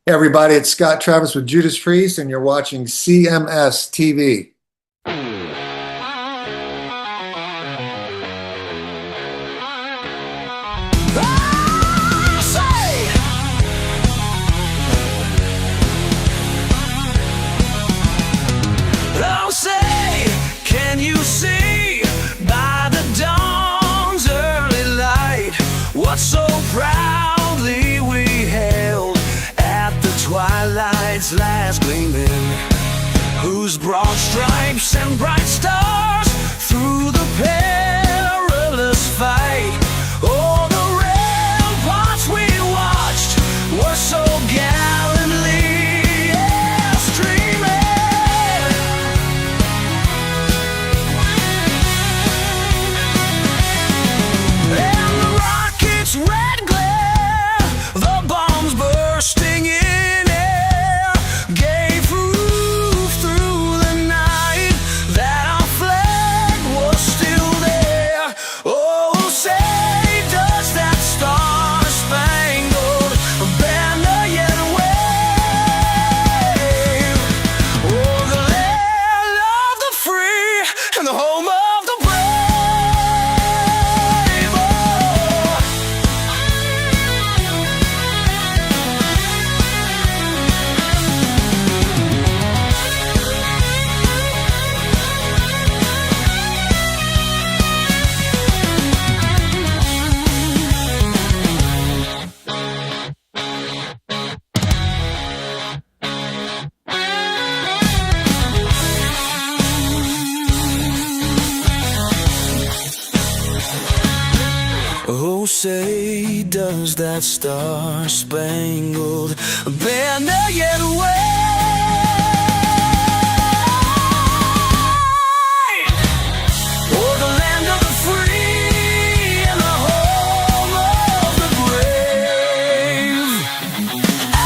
Hey everybody, it's Scott Travis with Judas Priest, and you're watching CMS TV. So proudly we held at the twilight's last gleaming, whose broad stripes and bright stars through the perilous fight. Oh, the ramparts we watched were so gallantly streaming, and the rockets' red glare, the bombs bursting in air, gave proof through the night that our flag was still there. Oh, say does that star-spangled banner yet wave? Oh, the land of the free and the home of the brave. Oh, say does that star-spangled banner yet wave? Oh, the land of the free and the home of the brave. Oh!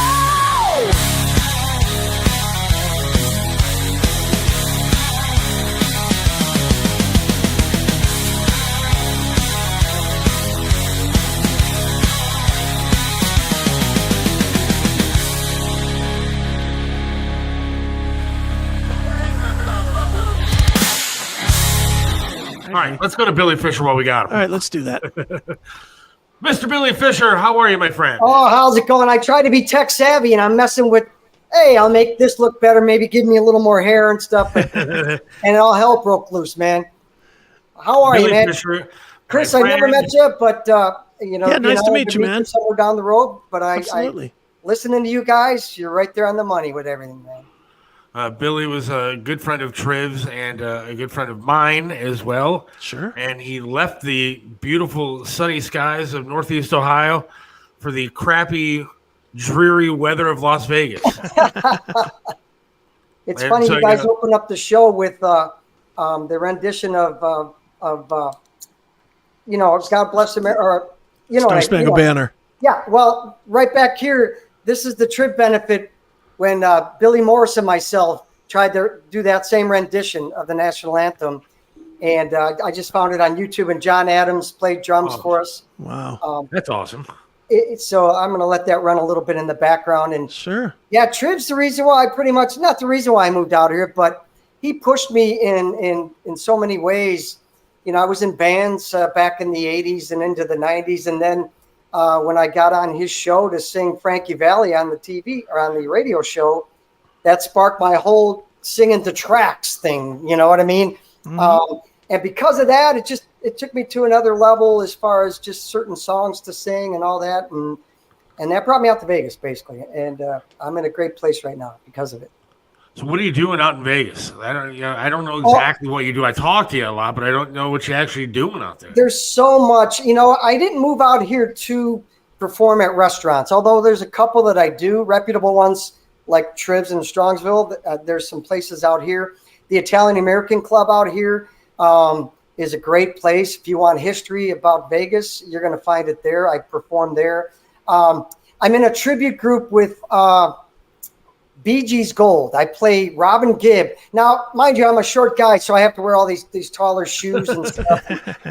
All right, let's go to Billy Fischer while we got him. All right, let's do that. Mr. Billy Fischer, how are you, my friend? Oh, how's it going? I try to be tech savvy, and I'm messing with, hey, I'll make this look better, maybe give me a little more hair and stuff, and it all hell broke loose, man. How are Billy you, man? Fischer, Chris, my I never friend. met you, but, Yeah, nice to meet you, man. Somewhere down the road, but I Absolutely. listening to you guys, you're right there on the money with everything, man. Billy was a good friend of Triv's and a good friend of mine as well. Sure. And he left the beautiful sunny skies of Northeast Ohio for the crappy, dreary weather of Las Vegas. It's And funny so, you guys you know- open up the show with the rendition of God Bless America, or Star Spangled Banner. Yeah, well, right back here, this is the trip benefit when Billy Morris and myself tried to do that same rendition of the national anthem. And I just found it on YouTube, and John Adams played drums for us. Wow. That's awesome. So I'm going to let that run a little bit in the background. And Sure. yeah, Triv's the reason why not the reason why I moved out here, but he pushed me in so many ways. You know, I was in bands back in the 80s and into the 90s. And then when I got on his show to sing Frankie Valli on the TV or on the radio show, that sparked my whole singing to tracks thing. You know what I mean? Mm-hmm. And because of that, it took me to another level as far as just certain songs to sing and all that. And that brought me out to Vegas, basically. And I'm in a great place right now because of it. So what are you doing out in Vegas? I don't know exactly what you do. I talk to you a lot, but I don't know what you're actually doing out there. There's so much. You know, I didn't move out here to perform at restaurants, although there's a couple that I do, reputable ones like Triv's in Strongsville. There's some places out here. The Italian American Club out here is a great place. If you want history about Vegas, you're going to find it there. I perform there. I'm in a tribute group with Bee Gees Gold. I play Robin Gibb. Now, mind you, I'm a short guy, so I have to wear all these taller shoes and stuff.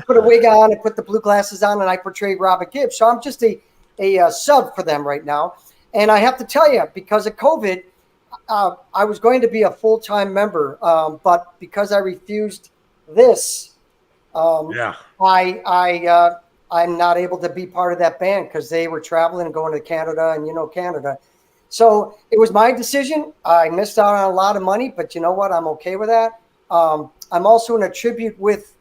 Put a wig on and put the blue glasses on, and I portray Robin Gibb. So I'm just a sub for them right now. And I have to tell you, because of COVID, I was going to be a full-time member, but because I refused this, I'm not able to be part of that band because they were traveling and going to Canada, and Canada. So it was my decision. I missed out on a lot of money, but you know what? I'm okay with that. I'm also in a tribute with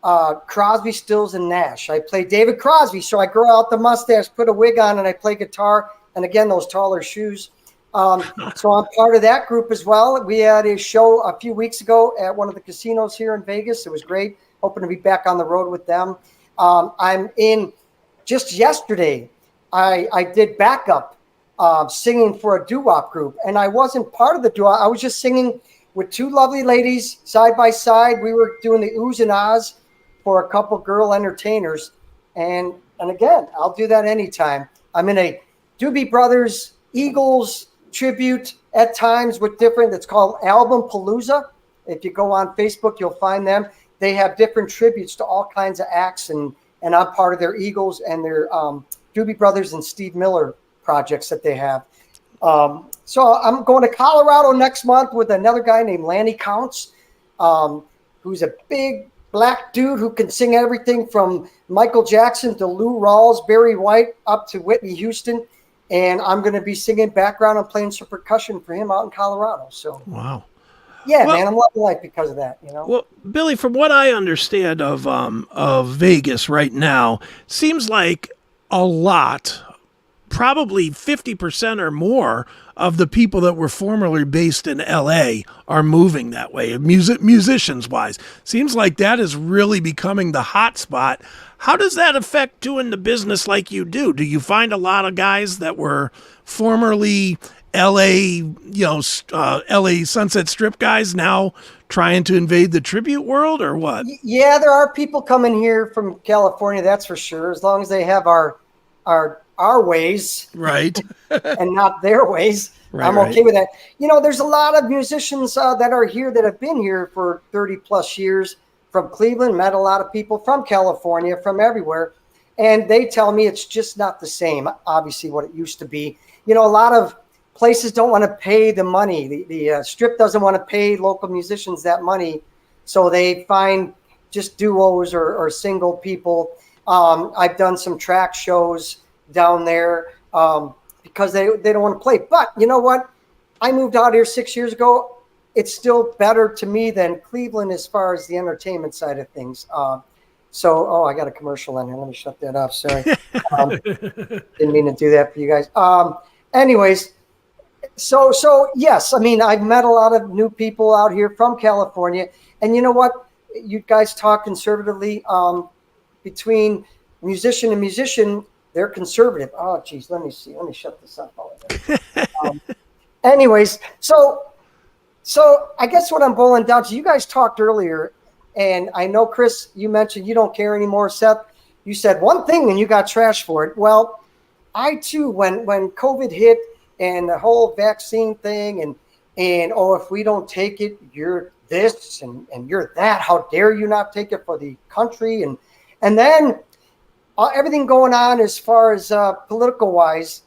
Crosby, Stills, and Nash. I play David Crosby, so I grow out the mustache, put a wig on, and I play guitar. And again, those taller shoes. So I'm part of that group as well. We had a show a few weeks ago at one of the casinos here in Vegas. It was great. Hoping to be back on the road with them. I'm in just yesterday. I did backup singing for a doo-wop group, and I wasn't part of the doo-wop. I was just singing with two lovely ladies side by side. We were doing the oohs and ahs for a couple girl entertainers, and again, I'll do that anytime. I'm in a Doobie Brothers Eagles tribute at times with different. It's called Album Palooza. If you go on Facebook, you'll find them. They have different tributes to all kinds of acts, and I'm part of their Eagles and their Doobie Brothers and Steve Miller projects that they have. So I'm going to Colorado next month with another guy named Lanny Counts, who's a big black dude who can sing everything from Michael Jackson to Lou Rawls, Barry White, up to Whitney Houston. And I'm going to be singing background and playing some percussion for him out in Colorado. So wow. Yeah, man, I'm loving life because of that, Well, Billy, from what I understand of Vegas right now, seems like a lot, probably 50% or more of the people that were formerly based in L.A. are moving that way, musicians-wise. Seems like that is really becoming the hot spot. How does that affect doing the business like you do? Do you find a lot of guys that were formerly LA, LA Sunset Strip guys now trying to invade the tribute world, or what? Yeah, there are people coming here from California, that's for sure. As long as they have our ways, right, and not their ways, right, I'm okay with that. There's a lot of musicians that are here that have been here for 30 plus years from Cleveland. Met a lot of people from California, from everywhere, and they tell me it's just not the same. Obviously, what it used to be. A lot of places don't want to pay the money. The Strip doesn't want to pay local musicians that money, so they find just duos or single people. I've done some track shows down there because they don't want to play. But you know what? I moved out here 6 years ago. It's still better to me than Cleveland as far as the entertainment side of things. I got a commercial in here. Let me shut that off. Sorry. Didn't mean to do that for you guys. Anyways, so yes, I mean, I've met a lot of new people out here from California. And you know what? You guys talk conservatively. Between musician and musician, they're conservative. Oh, geez, let me see. Let me shut this up. Anyways, so I guess what I'm boiling down to, you guys talked earlier, and I know, Chris, you mentioned you don't care anymore. Seth, you said one thing and you got trashed for it. Well, I too, when COVID hit and the whole vaccine thing and if we don't take it, you're this and you're that. How dare you not take it for the country? And then everything going on as far as political wise,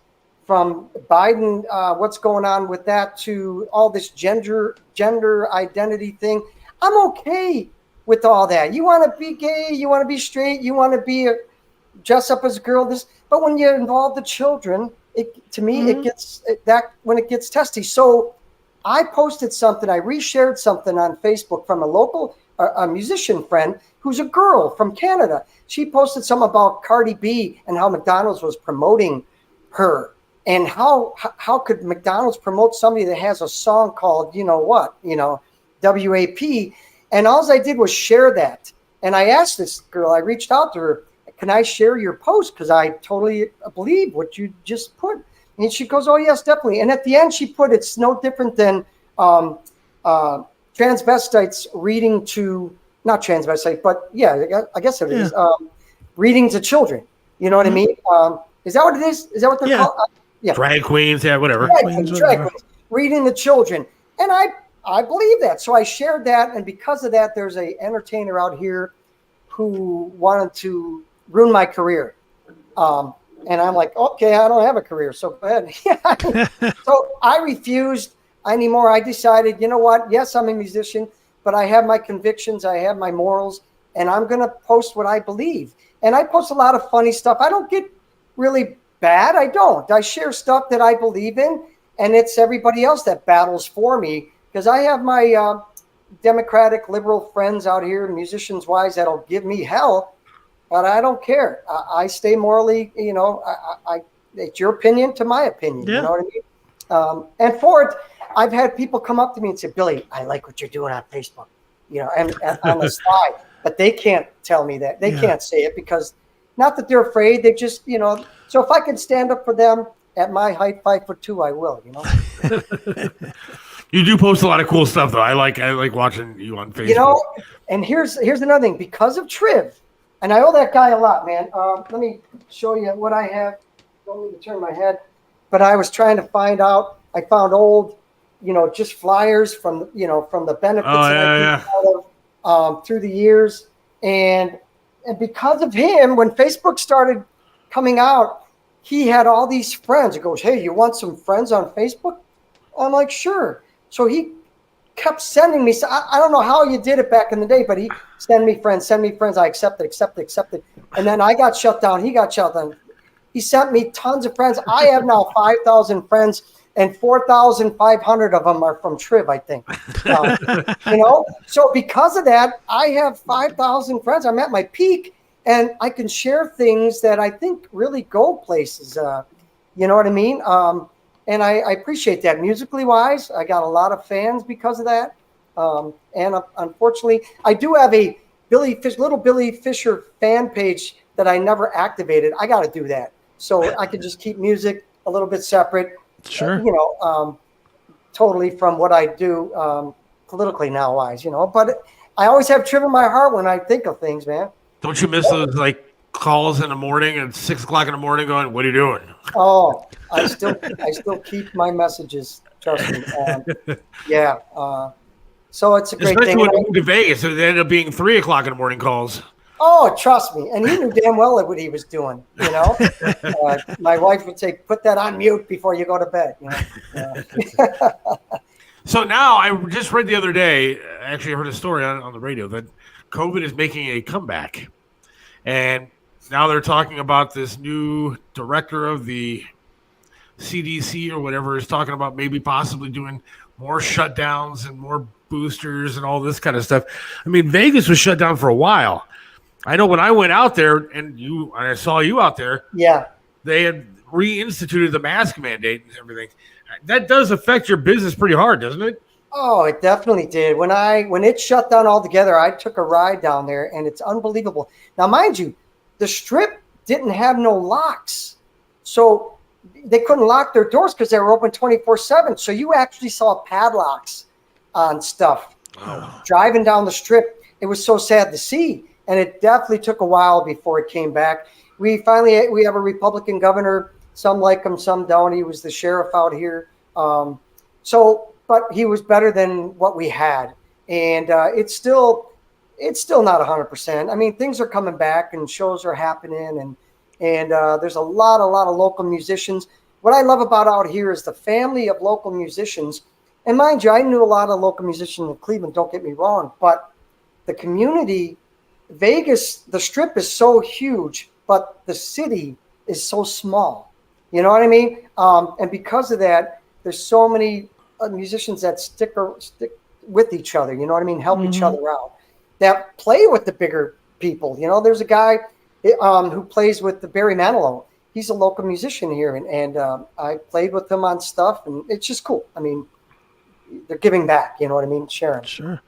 from Biden, what's going on with that, to all this gender identity thing. I'm okay with all that. You want to be gay, you want to be straight, you want to dress up as a girl. But when you involve the children, it gets when it gets testy. So I posted something, I reshared something on Facebook from a local a musician friend who's a girl from Canada. She posted something about Cardi B and how McDonald's was promoting her. And how could McDonald's promote somebody that has a song called, WAP? And all I did was share that. And I asked this girl, I reached out to her, can I share your post? Because I totally believe what you just put. And she goes, oh, yes, definitely. And at the end, she put, it's no different than transvestites reading to, not transvestite, but yeah, I guess it is, reading to children. You know what I mean? Is that what it is? Is that what they're called? Yeah. Drag queens, whatever. Drag queens, reading the children. And I believe that. So I shared that. And because of that, there's a entertainer out here who wanted to ruin my career. And I'm like, okay, I don't have a career, so go ahead. So I refused anymore. I decided, you know what? Yes, I'm a musician, but I have my convictions. I have my morals, and I'm going to post what I believe. And I post a lot of funny stuff. I don't get really bad. I don't. I share stuff that I believe in, and it's everybody else that battles for me, because I have my Democratic liberal friends out here, musicians-wise, that'll give me hell, but I don't care. I stay morally, it's your opinion to my opinion. Yeah. You know what I mean? And for it, I've had people come up to me and say, Billy, I like what you're doing on Facebook, and on the side, but they can't tell me that. They can't say it because not that they're afraid. They just, so if I can stand up for them at my height, 5'2", I will, You do post a lot of cool stuff, though. I like watching you on Facebook. And here's another thing. Because of Triv, and I owe that guy a lot, man. Let me show you what I have. Don't need to turn my head. But I was trying to find out. I found old, just flyers from the benefits that I did through the years. And because of him, when Facebook started coming out, he had all these friends. He goes, hey, you want some friends on Facebook? I'm like, sure. So he kept sending me. I don't know how you did it back in the day, but he send me friends. I accepted. And then I got shut down. He got shut down. He sent me tons of friends. I have now 5,000 friends, and 4,500 of them are from Triv, I think. So because of that, I have 5,000 friends. I'm at my peak, and I can share things that I think really go places. You know what I mean? And I appreciate that. Musically wise, I got a lot of fans because of that. And unfortunately, I do have a little Billy Fischer fan page that I never activated. I got to do that so I can just keep music a little bit separate. Sure. Totally from what I do politically now wise. But I always have Triv in my heart when I think of things, man. Don't you miss those calls in the morning at 6 o'clock in the morning going, what are you doing? Oh, I still keep my messages. Trust me. So it's a great Especially thing. when we moved to Vegas, it ended up being 3 o'clock in the morning calls. Oh, trust me. And he knew damn well what he was doing, My wife would say, put that on mute before you go to bed. So now I just read the other day, actually I heard a story on the radio that COVID is making a comeback. And now they're talking about this new director of the CDC or whatever is talking about maybe possibly doing more shutdowns and more boosters and all this kind of stuff. I mean, Vegas was shut down for a while. I know when I went out there and I saw you out there, they had reinstituted the mask mandate and everything. That does affect your business pretty hard, doesn't it? Oh, it definitely did. When it shut down altogether, I took a ride down there, and it's unbelievable. Now, mind you, the Strip didn't have no locks, so they couldn't lock their doors because they were open 24/7. So you actually saw padlocks on stuff. Driving down the Strip, it was so sad to see, and it definitely took a while before it came back. We have a Republican governor. Some like him, some don't. He was the sheriff out here. But he was better than what we had. And it's still not 100%. I mean, things are coming back and shows are happening. And there's a lot of local musicians. What I love about out here is the family of local musicians. And mind you, I knew a lot of local musicians in Cleveland, don't get me wrong. But the community, Vegas, the Strip is so huge, but the city is so small. You know what I mean? And because of that, there's so many musicians that stick with each other. You know what I mean? Help each other out. That play with the bigger people. There's a guy who plays with the Barry Manilow. He's a local musician here, and I played with him on stuff, and it's just cool. I mean, they're giving back. You know what I mean? Sharing. Sure.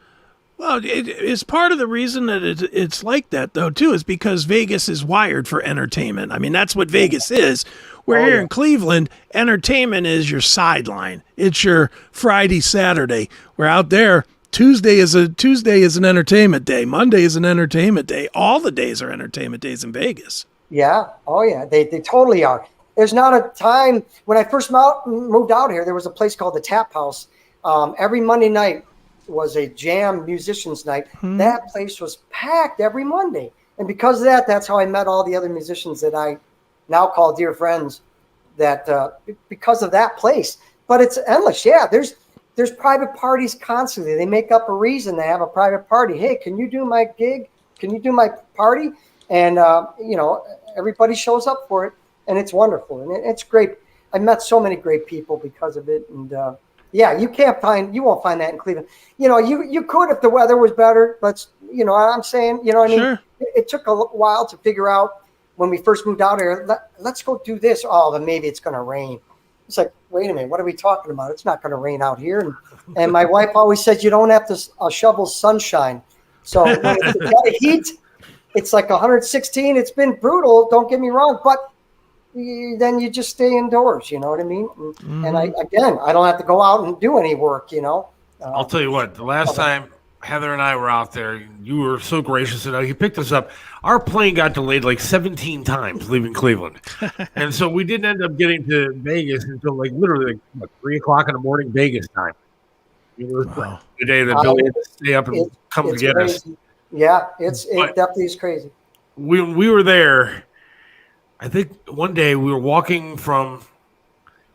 Well, it's part of the reason that it's like that, though, too, is because Vegas is wired for entertainment. I mean, that's what Vegas is. We're here in Cleveland, entertainment is your sideline. It's your Friday, Saturday. We're out there. Tuesday is an entertainment day. Monday is an entertainment day. All the days are entertainment days in Vegas. Yeah. Oh, yeah. They totally are. There's not a time. When I first moved out here, there was a place called the Tap House. Every Monday night was a jam musicians night. That place was packed every Monday. And because of that, that's how I met all the other musicians that I now call dear friends that because of that place. But it's endless. Yeah, there's private parties constantly. They make up a reason to have a private party. Hey, can you do my gig? Can you do my party? And everybody shows up for it, and it's wonderful, and it's great. I met so many great people because of it, and you won't find that in Cleveland. You could if the weather was better, but I'm saying, what I mean? Sure. It took a while to figure out when we first moved out here. Let's go do this. Oh, then maybe it's going to rain. It's like, wait a minute, what are we talking about? It's not going to rain out here. And my wife always says you don't have to shovel sunshine. So when it's got heat, it's like 116. It's been brutal. Don't get me wrong, but then you just stay indoors. You know what I mean? And I don't have to go out and do any work. I'll tell you what. The last time Heather and I were out there, you were so gracious enough. You picked us up. Our plane got delayed like 17 times leaving Cleveland. And so we didn't end up getting to Vegas until literally 3 o'clock in the morning Vegas time. The day that Billy had to stay up and come to get crazy. us. Yeah, it definitely is crazy. When we were there, I think one day we were walking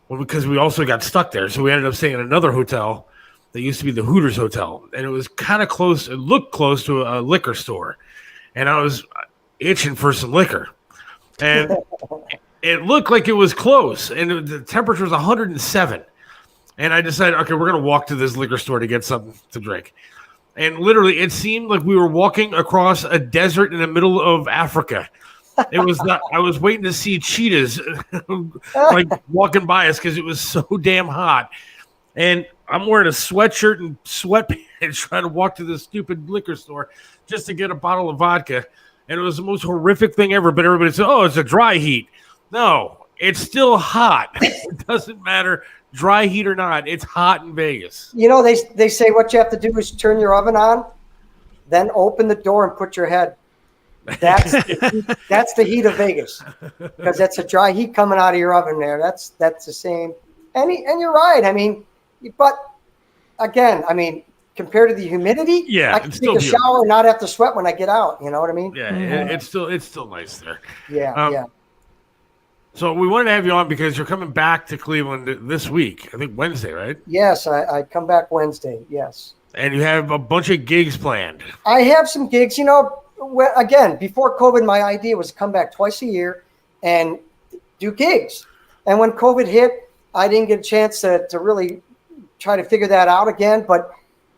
because we also got stuck there. So we ended up staying in another hotel that used to be the Hooters Hotel. And it was kind of close. It looked close to a liquor store. And I was itching for some liquor. And it looked like it was close. And the temperature was 107. And I decided, okay, we're going to walk to this liquor store to get something to drink. And literally, it seemed like we were walking across a desert in the middle of Africa. It was I was waiting to see cheetahs walking by us because it was so damn hot. And I'm wearing a sweatshirt and sweatpants trying to walk to this stupid liquor store just to get a bottle of vodka. And it was the most horrific thing ever. But everybody said, oh, it's a dry heat. No, it's still hot. It doesn't matter, dry heat or not. It's hot in Vegas. They say what you have to do is turn your oven on, then open the door and put your head. That's the heat of Vegas, because that's a dry heat coming out of your oven there. That's the same. And you're right. I mean, but again, compared to the humidity, I can take a shower and not have to sweat when I get out. You know what I mean? Yeah, it's still nice there. Yeah. So we wanted to have you on because you're coming back to Cleveland this week. I think Wednesday, right? Yes, I come back Wednesday. Yes. And you have a bunch of gigs planned. I have some gigs. Again, before COVID, my idea was to come back twice a year and do gigs. And when COVID hit, I didn't get a chance to really try to figure that out again. But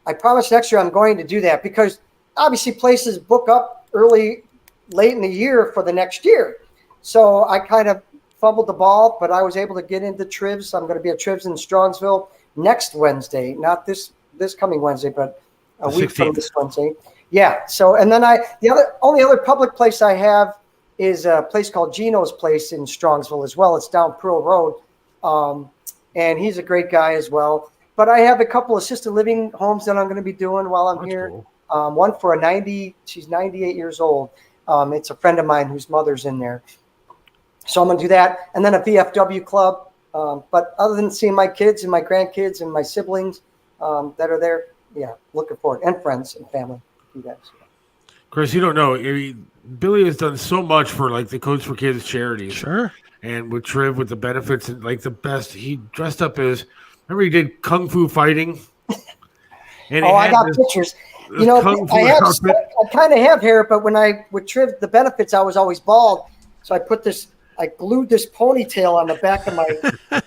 I promise next year I'm going to do that, because obviously places book up late in the year for the next year. So I kind of fumbled the ball, but I was able to get into Trivs. I'm going to be at Trivs in Strongsville next Wednesday, not this coming Wednesday, but a week from this Wednesday. Yeah. So, and then the only other public place I have is a place called Gino's Place in Strongsville as well. It's down Pearl Road. And he's a great guy as well. But I have a couple assisted living homes that I'm going to be doing while I'm here. Cool. One for she's 98 years old. It's a friend of mine whose mother's in there. So I'm going to do that. And then a VFW club. But other than seeing my kids and my grandkids and my siblings that are there, looking forward. And friends and family. You guys. Chris, you don't know. Billy has done so much for the Codes for Kids charities. Sure. And with Triv, with the benefits and the best, he dressed up as. Remember, he did kung fu fighting. And I got pictures. I kind of have hair, but with Triv, the benefits, I was always bald. So I glued this ponytail on the back of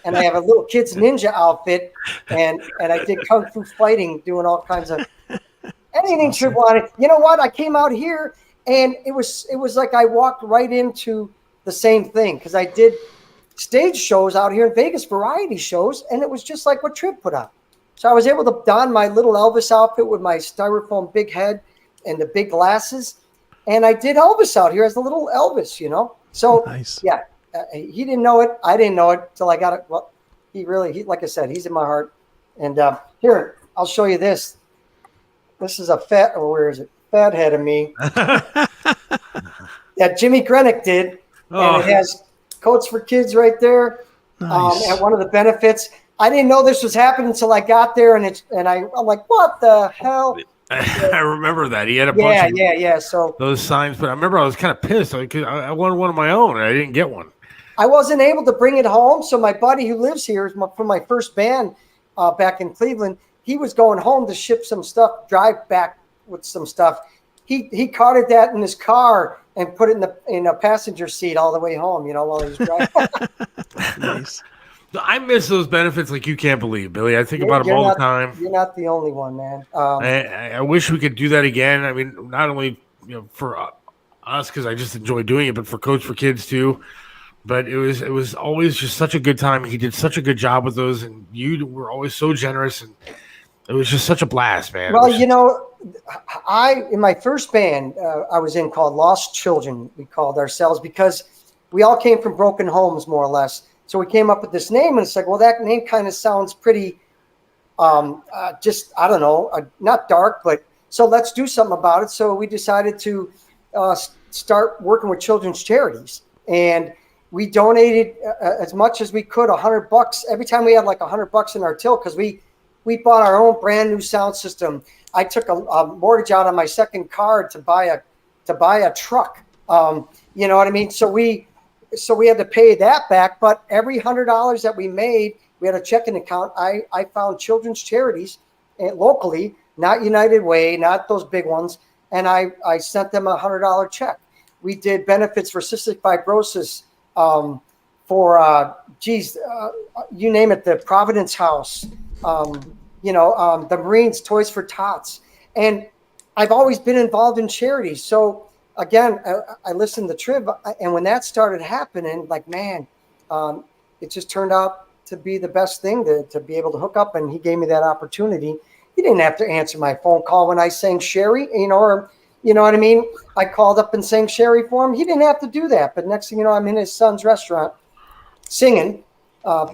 and I have a little kid's ninja outfit, and I did kung fu fighting, doing all kinds of anything Triv wanted. You know what? I came out here, and it was like I walked right into the same thing, because I did stage shows out here in Vegas, variety shows, and it was just like what Triv put on. So I was able to don my little Elvis outfit with my styrofoam big head and the big glasses, and I did Elvis out here as a little Elvis, So nice. Yeah, he didn't know it. I didn't know it till I got it. Well, he like I said, he's in my heart. And here, I'll show you this. This is a fat head of me that Jimmy Grenick did. And it has Coats for Kids right there. Nice. And one of the benefits. I didn't know this was happening until I got there, and I'm like, what the hell? I remember that. He had a bunch of yeah. So those signs, but I remember I was kind of pissed because I wanted one of my own, and I didn't get one. I wasn't able to bring it home. So my buddy who lives here from my first band back in Cleveland, he was going home to ship some stuff, drive back with some stuff. He carted that in his car and put it in a passenger seat all the way home, while he was driving. Nice. I miss those benefits like you can't believe, Billy. I think about them all the time. You're not the only one, man. I wish we could do that again. I mean, not only for us because I just enjoy doing it, but for Coach for Kids too. But it was always just such a good time. He did such a good job with those, and you were always so generous, and it was just such a blast, man. Well, in my first band I was in called Lost Children, we called ourselves, because we all came from broken homes, more or less. So we came up with this name, and it's like, well, that name kind of sounds pretty, just, I don't know, not dark, but so let's do something about it. So we decided to start working with children's charities, and we donated as much as we could, $100 every time we had like $100 in our till, because we bought our own brand new sound system. I took a mortgage out on my second car to buy a truck. You know what I mean? So we had to pay that back, but every $100 that we made, we had a checking account. I found children's charities locally, not United Way, not those big ones, and I sent them a $100 check. We did benefits for cystic fibrosis, for you name it, the Providence House, the Marines, Toys for Tots, and I've always been involved in charities. So again, I listened to Triv, and when that started happening, like, man, it just turned out to be the best thing to be able to hook up, and he gave me that opportunity. He didn't have to answer my phone call when I sang Sherry, or you know what I mean? I called up and sang Sherry for him. He didn't have to do that. But next thing you know, I'm in his son's restaurant singing,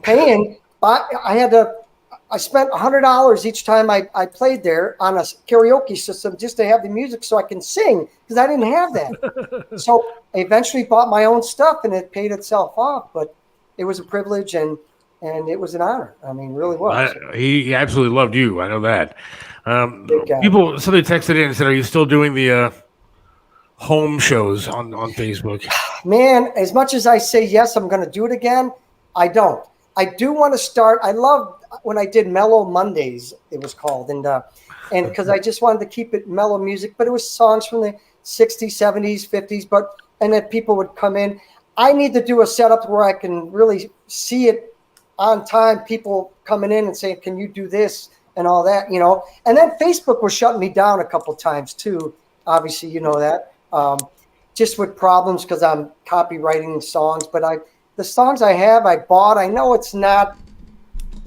paying. I spent $100 each time I played there on a karaoke system just to have the music so I can sing, because I didn't have that. So I eventually bought my own stuff, and it paid itself off. But it was a privilege, and it was an honor. I mean, really was. He absolutely loved you. I know that. Somebody texted in and said, "Are you still doing the home shows on Facebook?" Man, as much as I say yes, I'm going to do it again, I don't. I do want to start. I loved when I did Mellow Mondays, it was called, and because I just wanted to keep it mellow music, but it was songs from the 60s, 70s, 50s, and then people would come in. I need to do a setup where I can really see it on time, people coming in and saying, "Can you do this?" and all that, And then Facebook was shutting me down a couple times too. Obviously, you know that. Just with problems because I'm copywriting songs, but the songs I have, I bought. I know it's not,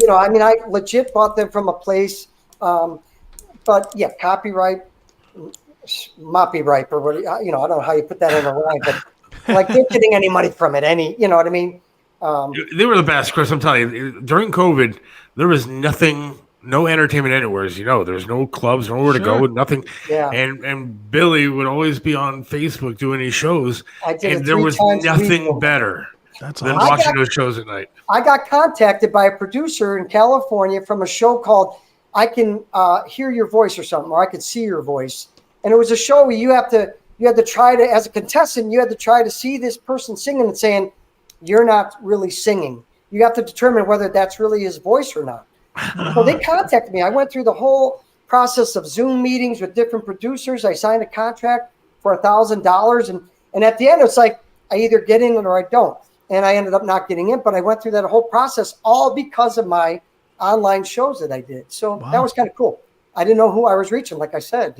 I legit bought them from a place. But yeah, copyright, moppyright, or what, I don't know how you put that in a line, but like they're getting any money from it, you know what I mean? They were the best, Chris. I'm telling you, during COVID, there was no entertainment anywhere. There's no clubs, nowhere to go, nothing. Yeah. And Billy would always be on Facebook doing these shows, and there was nothing better than watching those shows at night. I got contacted by a producer in California from a show called I Can Hear Your Voice or something, or I Could See Your Voice. And it was a show where you had to try to, as a contestant, you had to try to see this person singing and saying, "You're not really singing." You have to determine whether that's really his voice or not. So they contacted me. I went through the whole process of Zoom meetings with different producers. I signed a contract for $1,000. And at the end, it's like, I either get in or I don't. And I ended up not getting in, but I went through that whole process all because of my online shows that I did. So that was kind of cool. I didn't know who I was reaching, like I said,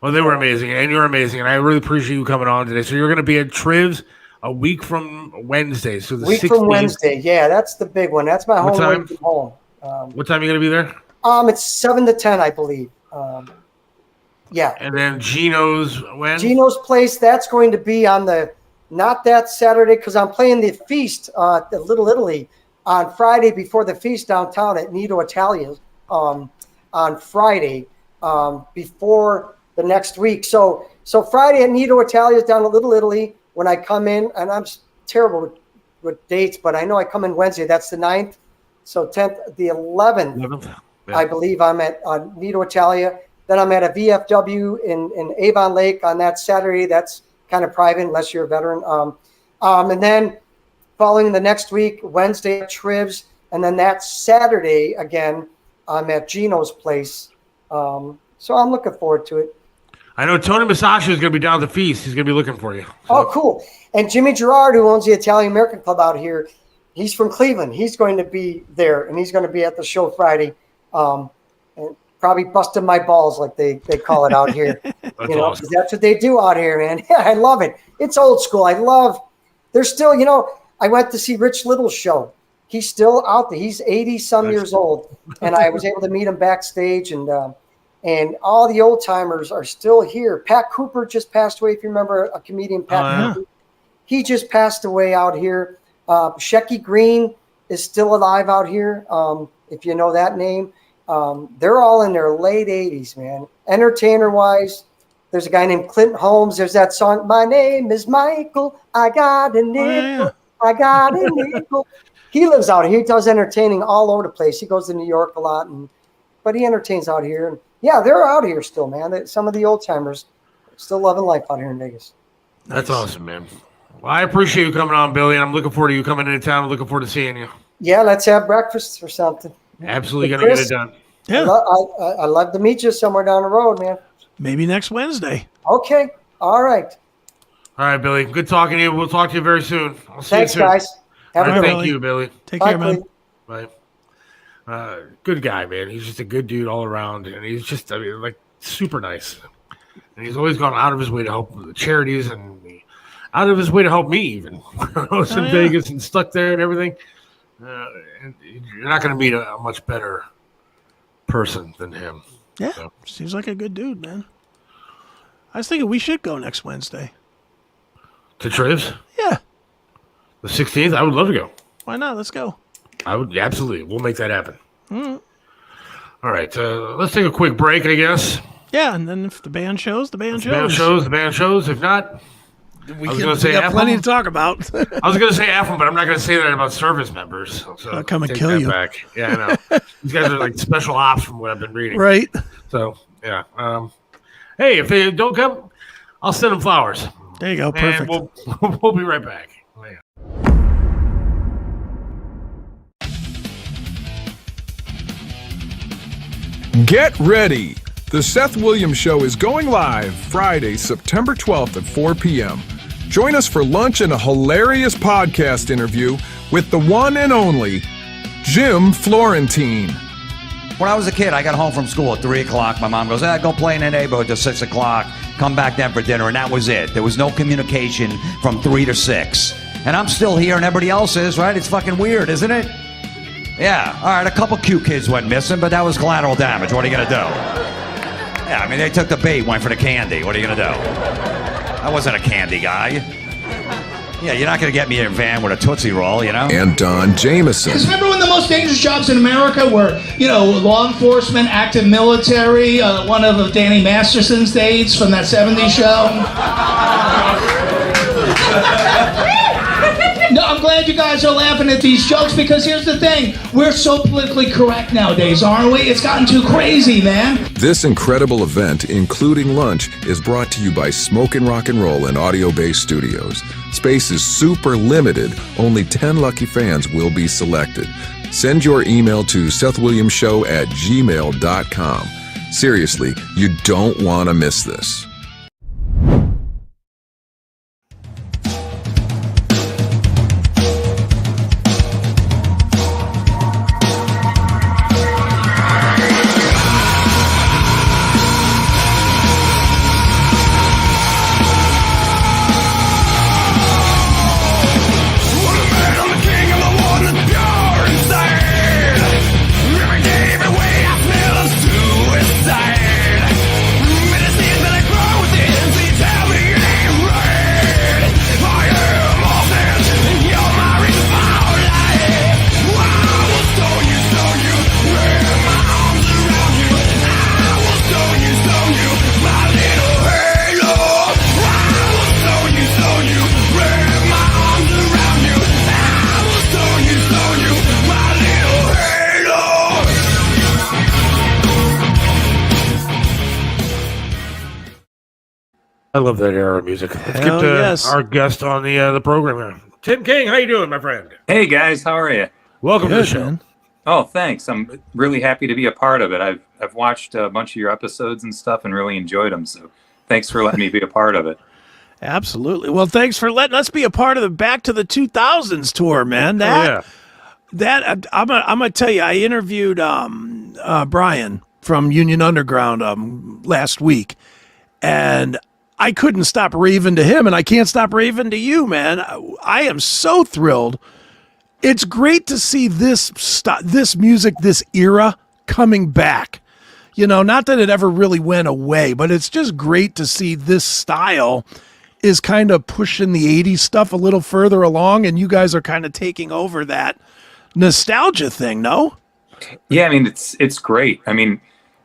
Well, they were amazing, and you're amazing, and I really appreciate you coming on today. So you're going to be at Triv's a week from Wednesday. So the 16th. From Wednesday, yeah, that's the big one. That's my home way from home. What time are you going to be there? It's 7 to 10, I believe. Yeah. And then Gino's when? Gino's place, that's going to be on not that Saturday, because I'm playing the feast at Little Italy on Friday before the feast downtown at Nido Italia on Friday before the next week. So Friday at Nido Italia is down at Little Italy. When I come in, and I'm terrible with dates, but I know I come in Wednesday. That's the 9th. So 10th, the 11th. I believe I'm at Nido Italia. Then I'm at a VFW in Avon Lake on that Saturday. That's kind of private unless you're a veteran. And then following the next week, Wednesday at Trivs, and then that Saturday again, I'm at Gino's place. So I'm looking forward to it. I know Tony Masaccio is going to be down at the feast. He's going to be looking for you. So. Oh, cool. And Jimmy Gerard, who owns the Italian American Club out here, he's from Cleveland. He's going to be there, and he's going to be at the show Friday. And probably busting my balls like they call it out here. That's awesome. 'Cause that's what they do out here, man. I love it. It's old school. There's still, I went to see Rich Little's show. He's still out there. He's 80-some years old, and I was able to meet him backstage, and all the old timers are still here. Pat Cooper just passed away. If you remember, a comedian, Pat Cooper, he just passed away out here. Shecky Green is still alive out here. If you know that name, they're all in their late 80s, man. Entertainer-wise, there's a guy named Clinton Holmes. There's that song, "My name is Michael. I got a nickel. I got a nickel." He lives out here. He does entertaining all over the place. He goes to New York a lot, but he entertains out here. And yeah, they're out here still, man. Some of the old timers still loving life out here in Vegas. That's awesome, man. Well, I appreciate you coming on, Billy, and I'm looking forward to you coming into town. I'm looking forward to seeing you. Yeah, let's have breakfast or something. Absolutely going to get it done. Yeah. I love to meet you somewhere down the road, man. Maybe next Wednesday. Okay. All right. All right, Billy. Good talking to you. We'll talk to you very soon. I'll see Thanks, you soon. guys. Have a good Thank one. you, Billy. Take Bye, care, man. Cleve. Bye. Good guy, man. He's just a good dude all around, and he's just, super nice. And he's always gone out of his way to help the charities, and out of his way to help me even. I was in Vegas and stuck there and everything. And you're not going to meet a much better person than him. Yeah, So. seems like a good dude, man. I was thinking we should go next Wednesday. To Trivs? Yeah, The 16th? I would love to go. why not? Let's go. I would absolutely. We'll make that happen. All right. Let's take a quick break, I guess. Yeah, and then if the band shows, the band The band shows. If not, We I was gonna say got plenty Apple. to talk about. I was going to say AFM, but I'm not going to say that about service members. So I'll come and take kill that you. Back. Yeah, I know. These guys are like special ops from what I've been reading. Right. So, yeah. Hey, if they don't come, I'll send them flowers. There you go. And Perfect. we'll be right back. Yeah. Get ready! The Seth Williams Show is going live Friday, September 12th at 4 p.m. Join us for lunch and a hilarious podcast interview with the one and only Jim Florentine. When I was a kid, I got home from school at 3 o'clock. My mom goes, go play in the neighborhood till 6 o'clock. Come back then for dinner, and that was it. There was no communication from 3 to 6. And I'm still here, and everybody else is, right? It's fucking weird, isn't it? Yeah, all right, a couple cute kids went missing, but that was collateral damage. What are you going to do? Yeah, I mean, they took the bait, went for the candy. What are you going to do? I wasn't a candy guy. Yeah, you're not going to get me in a van with a Tootsie Roll, you know? And Don Jameson. Because remember when the most dangerous jobs in America were, law enforcement, active military, one of Danny Masterson's dates from that 70s show? No, I'm glad you guys are laughing at these jokes because here's the thing. We're so politically correct nowadays, aren't we? It's gotten too crazy, man. This incredible event, including lunch, is brought to you by Smokin' Rock and Roll and Audio Base Studios. Space is super limited. Only 10 lucky fans will be selected. Send your email to SethWilliamsShow@gmail.com. Seriously, you don't want to miss this. Every day, every way I smell of suicide. Medicine that I grow I love that era of music. Let's Hell get yes. our guest on the program here. Tim King, how you doing, my friend? Hey guys, how are you? Welcome to the Good, show. man. Oh, thanks. I'm really happy to be a part of it. I've watched a bunch of your episodes and stuff and really enjoyed them. So thanks for letting me be a part of it. Absolutely. Well, thanks for letting us be a part of the Back to the 2000s tour, man. Yeah. I'm gonna tell you, I interviewed Brian from Union Underground last week, and I couldn't stop raving to him, and I can't stop raving to you, man. I am so thrilled. It's great to see this music, this era coming back. You know, not that it ever really went away, but it's just great to see this style is kind of pushing the 80s stuff a little further along, and you guys are kind of taking over that nostalgia thing, no? Yeah, I mean it's great. I mean,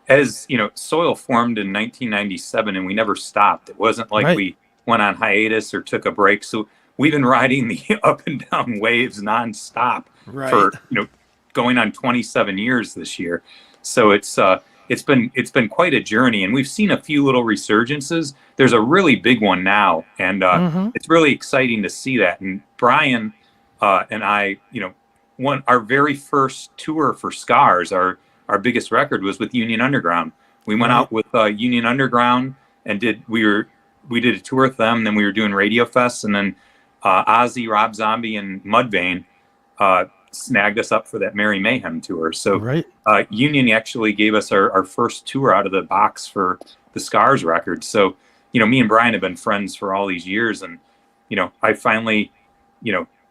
as you know, Soil formed in 1997, and we never stopped. It wasn't like Right. we went on hiatus or took a break. So we've been riding the up and down waves nonstop Right. for going on 27 years this year. So it's been quite a journey, and we've seen a few little resurgences. There's a really big one now, and it's really exciting to see that. And Brian and I, our very first tour for Scars, our biggest record was with Union Underground. We went out with Union Underground and we did a tour with them. Then we were doing Radio Fest, and then Ozzy, Rob Zombie, and Mudvayne snagged us up for that Merry Mayhem tour. So Right. Union actually gave us our first tour out of the box for the Scars record. So, me and Brian have been friends for all these years, and I finally,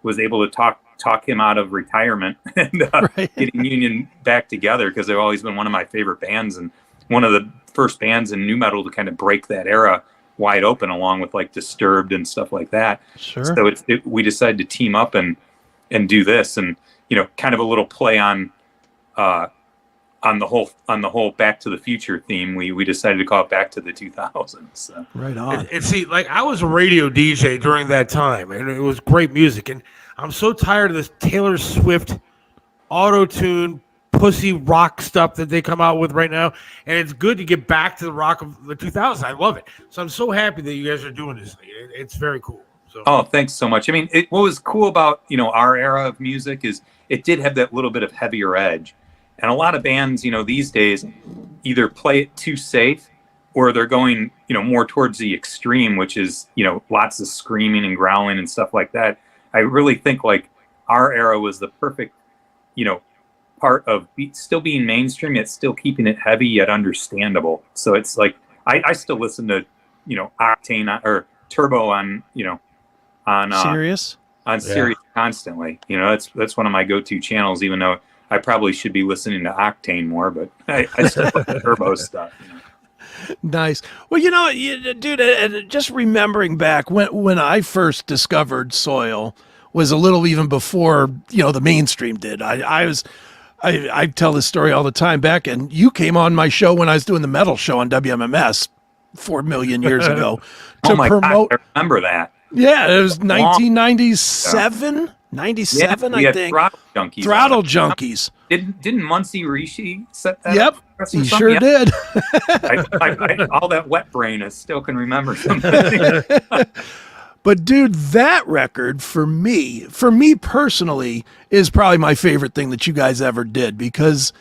was able to talk him out of retirement and Right. getting Union back together, because they've always been one of my favorite bands and one of the first bands in nu metal to kind of break that era wide open, along with like Disturbed and stuff like that. Sure. So we decided to team up and do this, and kind of a little play on the whole Back to the Future theme. We decided to call it Back to the 2000s. So. Right on. And see, like, I was a radio DJ during that time, and it was great music. And I'm so tired of this Taylor Swift auto-tune pussy rock stuff that they come out with right now. And it's good to get back to the rock of the 2000s. I love it. So I'm so happy that you guys are doing this thing. It's very cool. So. Oh, thanks so much. I mean, what was cool about our era of music is it did have that little bit of heavier edge. And a lot of bands, these days either play it too safe, or they're going, more towards the extreme, which is, lots of screaming and growling and stuff like that. I really think like our era was the perfect, part of still being mainstream, yet still keeping it heavy, yet understandable. So it's like, I still listen to, Octane or Turbo on Serious? on Sirius constantly. That's one of my go-to channels, even though I probably should be listening to Octane more, but I still like the Turbo stuff. Nice. Well, dude, and just remembering back when I first discovered Soil was a little even before, the mainstream did. I tell this story all the time back, and you came on my show when I was doing the metal show on WMMS 4 million years ago to Oh my promote. God, I remember that. Yeah, it was 1997, 97, we I had think. Throttle Junkies. Throttle Junkies. Didn't Muncie Rishi set that Yep, up for us or he something? sure Yeah. did. I, all that wet brain, I still can remember something. But dude, that record for me personally, is probably my favorite thing that you guys ever did, because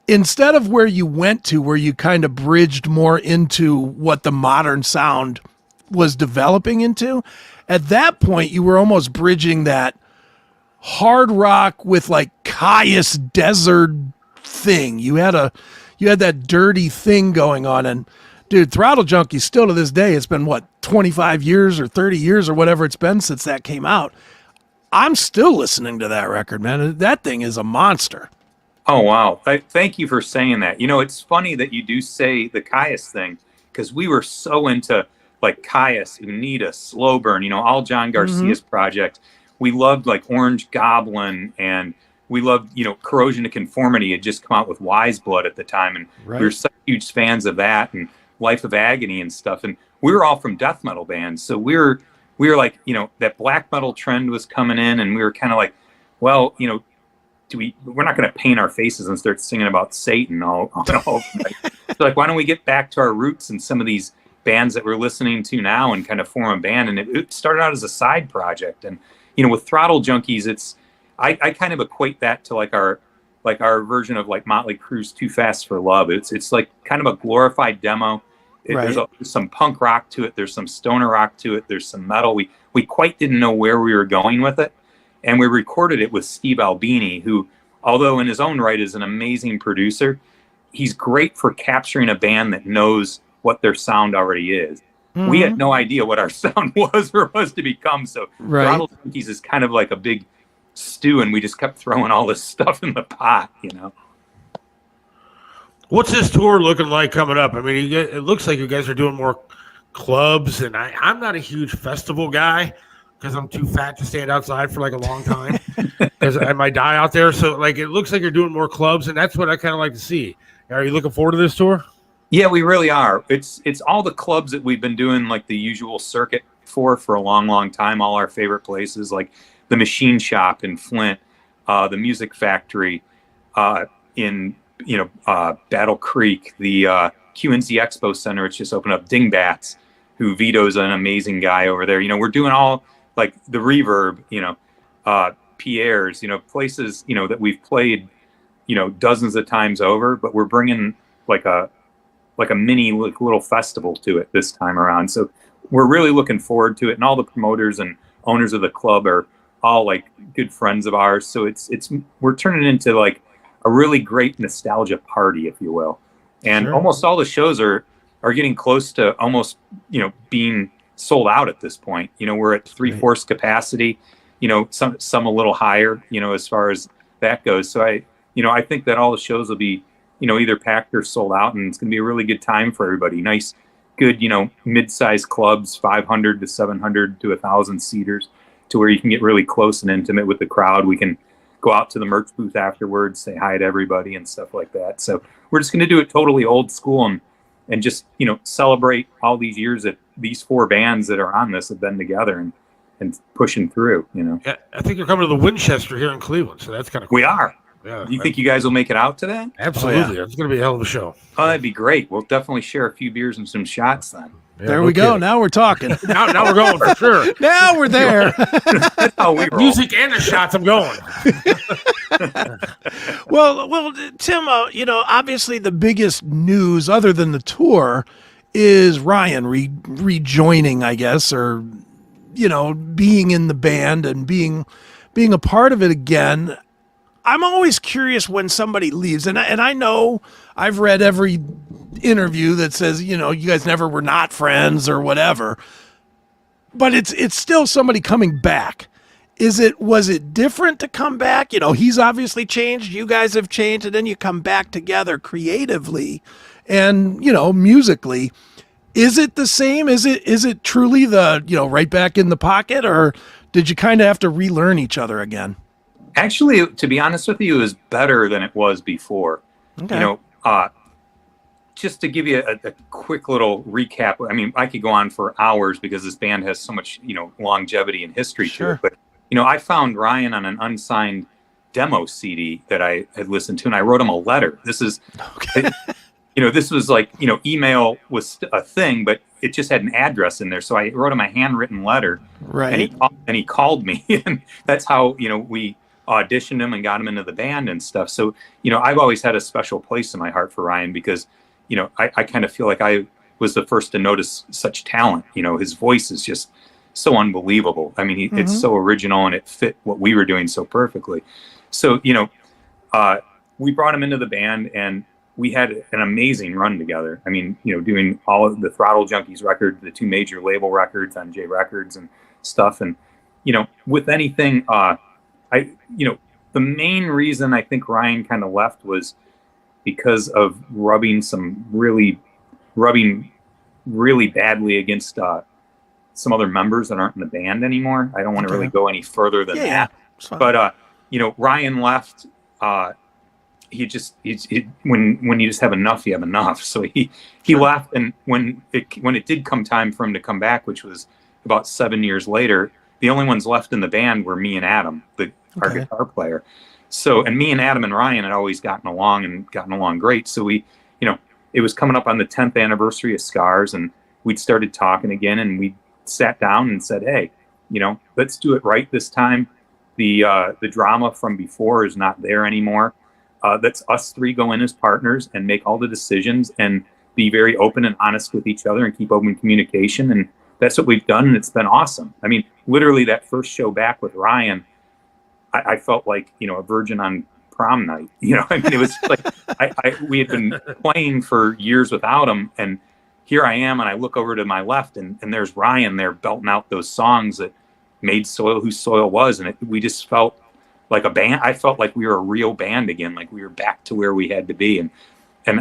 instead of where you went to, where you kind of bridged more into what the modern sound was developing into, at that point you were almost bridging that hard rock with like Caius desert thing. You had that dirty thing going on. And dude, Throttle Junkies still to this day, it's been what, 25 years or 30 years or whatever it's been since that came out. I'm still listening to that record, man. That thing is a monster. Oh, wow. Thank you for saying that. It's funny that you do say the Caius thing, because we were so into like Caius, Unita, Slow Burn, all John Garcia's project. We loved like Orange Goblin, and we loved, Corrosion to Conformity had just come out with Wise Blood at the time. And we were such huge fans of that, and Life of Agony and stuff. And we were all from death metal bands. So we were like, that black metal trend was coming in, and we were kind of like, well, we're not going to paint our faces and start singing about Satan all night. So like, why don't we get back to our roots and some of these bands that we're listening to now and kind of form a band. And it started out as a side project. And, with Throttle Junkies, I kind of equate that to like our version of like Motley Crue's Too Fast for Love. It's like kind of a glorified demo. There's some punk rock to it. There's some stoner rock to it. There's some metal. We quite didn't know where we were going with it. And we recorded it with Steve Albini, who, although in his own right is an amazing producer, he's great for capturing a band that knows what their sound already is. Mm-hmm. We had no idea what our sound was or was to become. So Throttle Junkies is kind of like a big stew, and we just kept throwing all this stuff in the pot, What's this tour looking like coming up? I mean, it looks like you guys are doing more clubs, and I'm not a huge festival guy because I'm too fat to stand outside for like a long time because I might die out there. So like, it looks like you're doing more clubs, and that's what I kind of like to see. Are you looking forward to this tour? Yeah, we really are. It's all the clubs that we've been doing like the usual circuit for a long, long time. All our favorite places like the Machine Shop in Flint, the Music Factory in Battle Creek, the QNZ Expo Center. It's just opened up. Dingbats, who Vito's an amazing guy over there. We're doing all like the Reverb, Pierre's, places that we've played dozens of times over, but we're bringing like a mini little festival to it this time around. So we're really looking forward to it, and all the promoters and owners of the club are all like good friends of ours. So we're turning it into like a really great nostalgia party, if you will. And almost all the shows are getting close to almost, being sold out at this point. We're at 3/4 capacity, some a little higher, as far as that goes. So I think that all the shows will be, either packed or sold out, and it's going to be a really good time for everybody. Nice, good, mid-sized clubs, 500 to 700 to 1,000 seaters, to where you can get really close and intimate with the crowd. We can go out to the merch booth afterwards, say hi to everybody and stuff like that. So we're just going to do it totally old school and just, celebrate all these years that these 4 bands that are on this have been together and pushing through, Yeah, I think you're coming to the Winchester here in Cleveland, so that's kind of cool. We are. Yeah, you think you guys will make it out to that? Absolutely. It's going to be a hell of a show. Oh, that'd be great. We'll definitely share a few beers and some shots then. Yeah, there we go. kidding. Now we're talking. now we're going for sure. Now we're there. That's how we roll. Music and the shots, I'm going. Well, Tim, obviously the biggest news other than the tour is Ryan rejoining, I guess, or, being in the band and being a part of it again. I'm always curious when somebody leaves, and I know I've read every interview that says, you guys never were not friends or whatever, but it's still somebody coming back. Was it different to come back? He's obviously changed, you guys have changed, and then you come back together creatively and, musically. Is it the same? Is it truly the, right back in the pocket, or did you kind of have to relearn each other again? Actually, to be honest with you, it was better than it was before. Okay. Just to give you a quick little recap, I mean, I could go on for hours because this band has so much, longevity and history to it. But, I found Ryan on an unsigned demo CD that I had listened to, and I wrote him a letter. This is, this was like, email was a thing, but it just had an address in there. So I wrote him a handwritten letter. Right. And he called me, and that's how, we auditioned him and got him into the band and stuff. So, I've always had a special place in my heart for Ryan because, I kind of feel like I was the first to notice such talent. His voice is just so unbelievable. I mean, it's so original, and it fit what we were doing so perfectly. So, we brought him into the band, and we had an amazing run together. I mean, doing all of the Throttle Junkies record, the 2 major label records on J Records and stuff. And, with anything, the main reason I think Ryan kind of left was because of rubbing really badly against some other members that aren't in the band anymore. I don't want to really go any further than that. But Ryan left. When you just have enough, you have enough. So he left, and when it did come time for him to come back, which was about 7 years later, the only ones left in the band were me and Adam, our guitar player. So, and me and Adam and Ryan had always gotten along great. So it was coming up on the 10th anniversary of Scars, and we'd started talking again, and we sat down and said, hey, let's do it right this time. The drama from before is not there anymore. Let's us three go in as partners and make all the decisions and be very open and honest with each other and keep open communication. And that's what we've done, and it's been awesome. I mean, literally that first show back with Ryan, I felt like, a virgin on prom night. I mean, it was like we had been playing for years without him, and here I am, and I look over to my left, and there's Ryan there belting out those songs that made Soil who Soil was, and we just felt like a band. I felt like we were a real band again, like we were back to where we had to be, and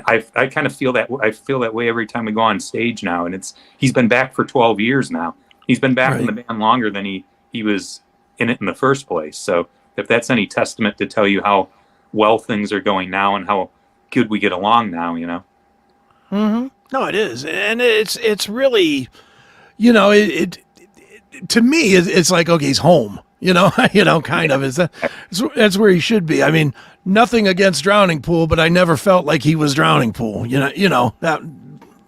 I kind of feel that. I feel that way every time we go on stage now, and he's been back for 12 years now. He's been back in the band longer than he was in it in the first place. So if that's any testament to tell you how well things are going now and how good we get along now, Mm-hmm. No, it is, and it's really, it to me it's like, okay, he's home. Kind of is that's where he should be. I mean, nothing against Drowning Pool, but I never felt like he was Drowning Pool. That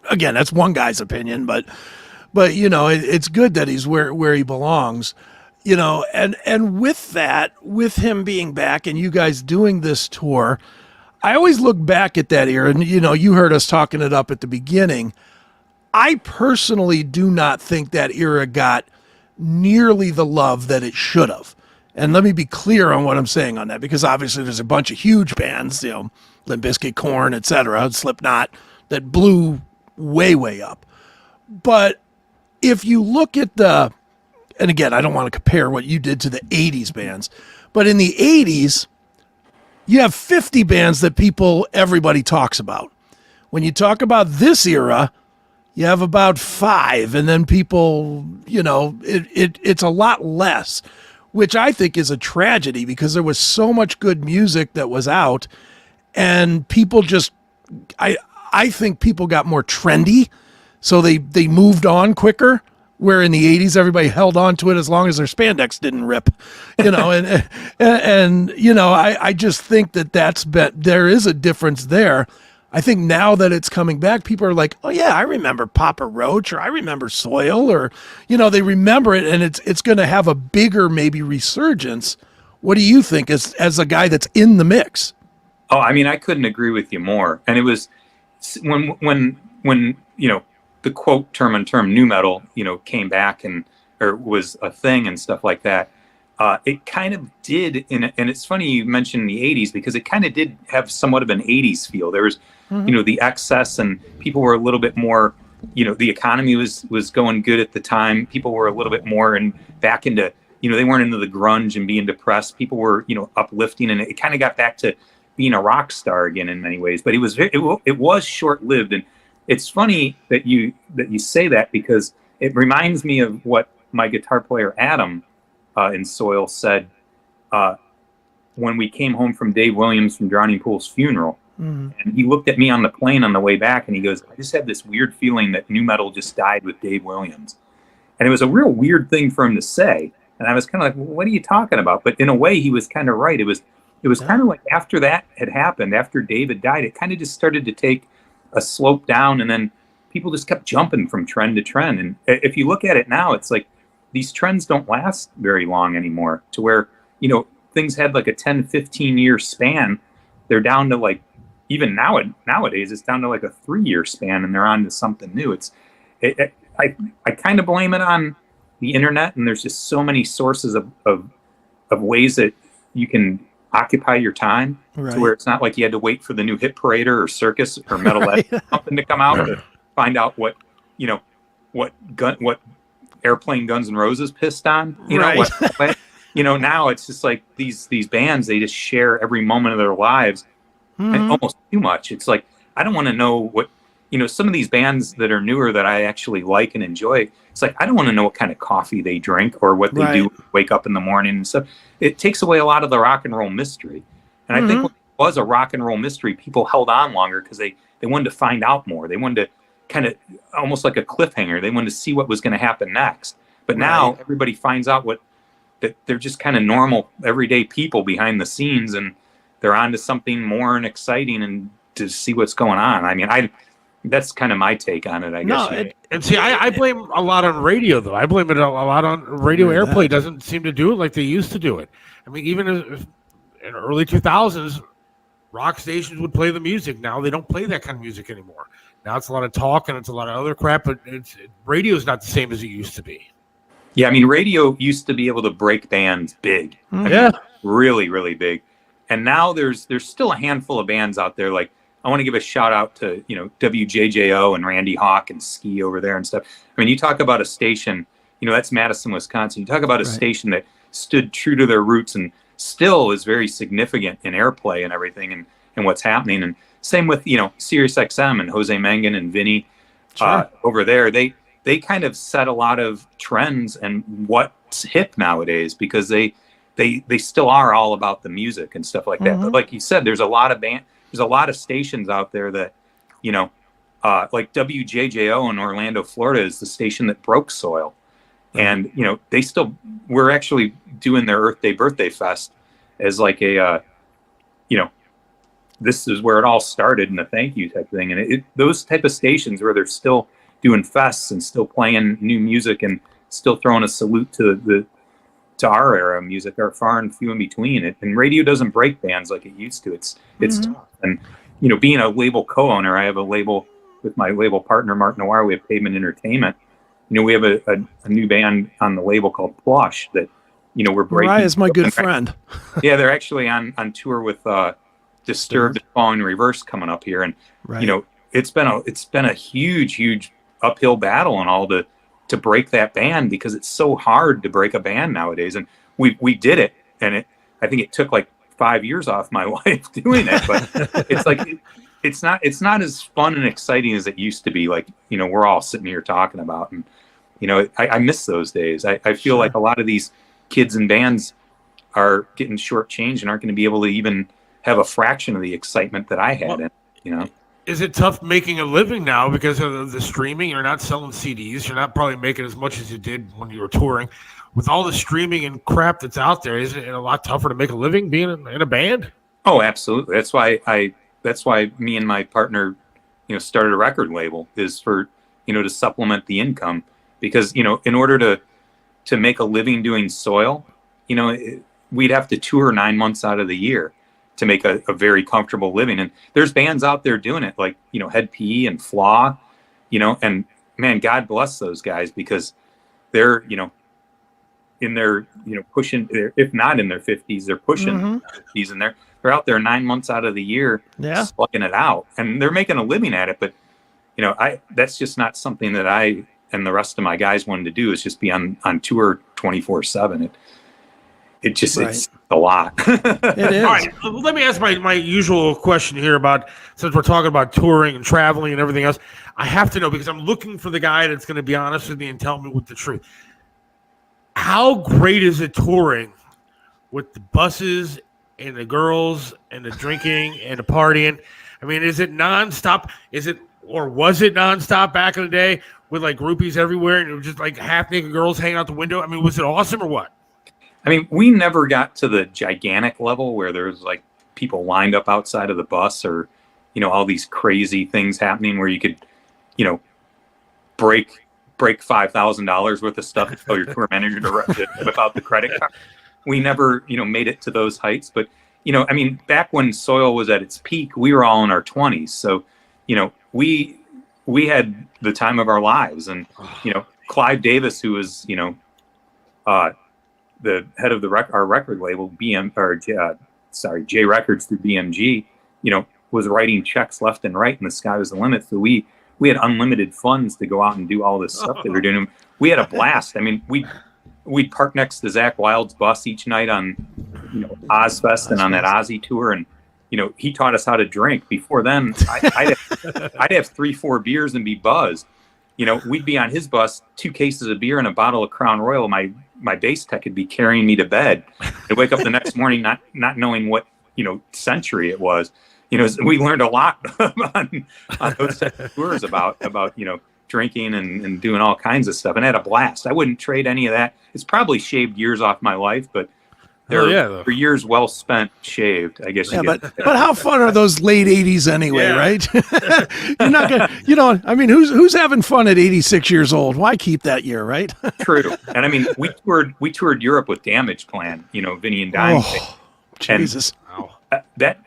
again, that's one guy's opinion, but it's good that he's where he belongs. And with that, with him being back and you guys doing this tour, I always look back at that era, and you heard us talking it up at the beginning. I personally do not think that era got nearly the love that it should have. And let me be clear on what I'm saying on that, because obviously there's a bunch of huge bands, Limp Bizkit, Korn, etc., Slipknot, that blew way, way up. But if you look at and again, I don't want to compare what you did to the 80s bands, but in the 80s, you have 50 bands that everybody talks about. When you talk about this era, you have about 5, and then people, it's a lot less, which I think is a tragedy, because there was so much good music that was out, and people just, I think people got more trendy, so they moved on quicker, where in the 80s everybody held on to it as long as their spandex didn't rip, and I just think there is a difference there. I think now that it's coming back, people are like, oh yeah, I remember Papa Roach, or I remember Soil, or, they remember it, and it's going to have a bigger maybe resurgence. What do you think as a guy that's in the mix? Oh, I mean, I couldn't agree with you more. And it was when the quote term nu metal, came back or was a thing and stuff like that. It kind of did, and it's funny you mentioned the 80s, because it kind of did have somewhat of an 80s feel. There was, the excess, and people were a little bit more, the economy was going good at the time. People were a little bit more and back into, they weren't into the grunge and being depressed. People were, uplifting, and it kind of got back to being a rock star again in many ways. But it was short-lived, and it's funny that you say that, because it reminds me of what my guitar player Adam in Soil said when we came home from Dave Williams from Drowning Pool's funeral. And he looked at me on the plane on the way back, and he goes, I just had this weird feeling that nu metal just died with Dave Williams. And it was a real weird thing for him to say. And I was kind of like, well, what are you talking about? But in a way, he was kind of right. It was kind of like after that had happened, after Dave had died, it kind of just started to take a slope down, and then people just kept jumping from trend to trend. And if you look at it now, it's like these trends don't last very long anymore, to where, things had like a 10, 15 year span. They're down to like, even nowadays, it's down to like a 3-year span, and they're on to something new. I kind of blame it on the internet, and there's just so many sources of ways that you can occupy your time, to where it's not like you had to wait for the new Hit Parader or Circus or Metalhead or something to come out to find out what Airplane Guns N' Roses pissed on. Now it's just like these bands, they just share every moment of their lives, and almost too much. It's like, I don't want to know what, some of these bands that are newer that I actually like and enjoy. It's like, I don't want to know what kind of coffee they drink or what they do, wake up in the morning and stuff. It takes away a lot of the rock and roll mystery. And I think when it was a rock and roll mystery, people held on longer because they wanted to find out more. They wanted to kind of almost like a cliffhanger. They wanted to see what was going to happen next. But now everybody finds out that they're just kind of normal, everyday people behind the scenes, and they're on to something more and exciting and to see what's going on. I mean, that's kind of my take on it, I guess. No, And see, I blame a lot on radio, though. I blame it a lot on radio airplay. Doesn't seem to do it like they used to do it. I mean, even in early 2000s, rock stations would play the music. Now they don't play that kind of music anymore. Now it's a lot of talk and it's a lot of other crap, but radio's not the same as it used to be. Yeah, I mean, radio used to be able to break bands big. I mean, really, really big. And now there's still a handful of bands out there. Like, I want to give a shout out to, WJJO and Randy Hawk and Ski over there and stuff. I mean, you talk about a station, that's Madison, Wisconsin. You talk about a station that stood true to their roots and still is very significant in airplay and everything and what's happening. And same with, Sirius XM and Jose Mangan and Vinny over there. They kind of set a lot of trends and what's hip nowadays, because they still are all about the music and stuff like that. But like you said, there's a lot of stations out there that, like WJJO in Orlando, Florida is the station that broke Soil. And, we're actually doing their Earth Day Birthday Fest as like a, this is where it all started and a thank you type thing. And those type of stations where they're still doing fests and still playing new music and still throwing a salute to our era of music are far and few in between. And radio doesn't break bands like it used to. It's tough. And, being a label co-owner, I have a label with my label partner, Mark Noir. We have Pavement Entertainment. We have a new band on the label called Plush that, we're breaking. Mariah's my good friend. Yeah, they're actually on tour with Disturbed and Falling Reverse coming up here. And, it's been a huge uphill battle and all to break that band, because it's so hard to break a band nowadays. And we did it. And I think it took like 5 years off my life doing it, but it's like, it's not as fun and exciting as it used to be. Like, we're all sitting here talking about, and, I miss those days. I feel like a lot of these kids and bands are getting shortchanged and aren't going to be able to even have a fraction of the excitement that I had. Is it tough making a living now because of the streaming? You're not selling CDs. You're not probably making as much as you did when you were touring. With all the streaming and crap that's out there, isn't it a lot tougher to make a living being in a band? Oh, absolutely. That's why me and my partner, started a record label, is for, to supplement the income, because, in order to make a living doing Soil, we'd have to tour 9 months out of the year to make a very comfortable living. And there's bands out there doing it, like, Head PE and Flaw, and man, God bless those guys, because they're, in their, pushing, if not in their 50s, they're pushing 50s, and they're out there 9 months out of the year, slugging it out, and they're making a living at it. But, that's just not something that I and the rest of my guys wanted to do, is just be on tour 24/7. It's a lot. It is. All right, let me ask my usual question here about, since we're talking about touring and traveling and everything else, I have to know, because I'm looking for the guy that's going to be honest with me and tell me with the truth. How great is it touring with the buses and the girls and the drinking and the partying? I mean, is it nonstop? Was it nonstop back in the day with like groupies everywhere and it was just like half naked girls hanging out the window? I mean, was it awesome or what? I mean, we never got to the gigantic level where there's like people lined up outside of the bus, or, all these crazy things happening where you could, break $5,000 worth of stuff and tell your tour manager to whip out the credit card. We never, made it to those heights. But, I mean, back when Soil was at its peak, we were all in our 20s. So, we had the time of our lives. And, Clive Davis, who was, the head of our record label, J Records through BMG, was writing checks left and right, and the sky was the limit. So we had unlimited funds to go out and do all this stuff that we're doing. We had a blast. I mean, we'd park next to Zakk Wylde's bus each night on, Ozfest and on that Ozzy tour, and he taught us how to drink. Before then, I'd have 3-4 beers and be buzzed. We'd be on his bus, 2 cases of beer and a bottle of Crown Royal. My bass tech would be carrying me to bed. I'd wake up the next morning not knowing what century it was. We learned a lot on those tours about drinking and doing all kinds of stuff, and I had a blast. I wouldn't trade any of that. It's probably shaved years off my life, but For years well spent shaved, I guess. Yeah, but how fun are those late 80s anyway, right? You're not gonna, I mean, who's having fun at 86 years old? Why keep that year, right? True. And I mean, we toured Europe with Damage Plan, Vinny and Dime. Oh, Jesus. That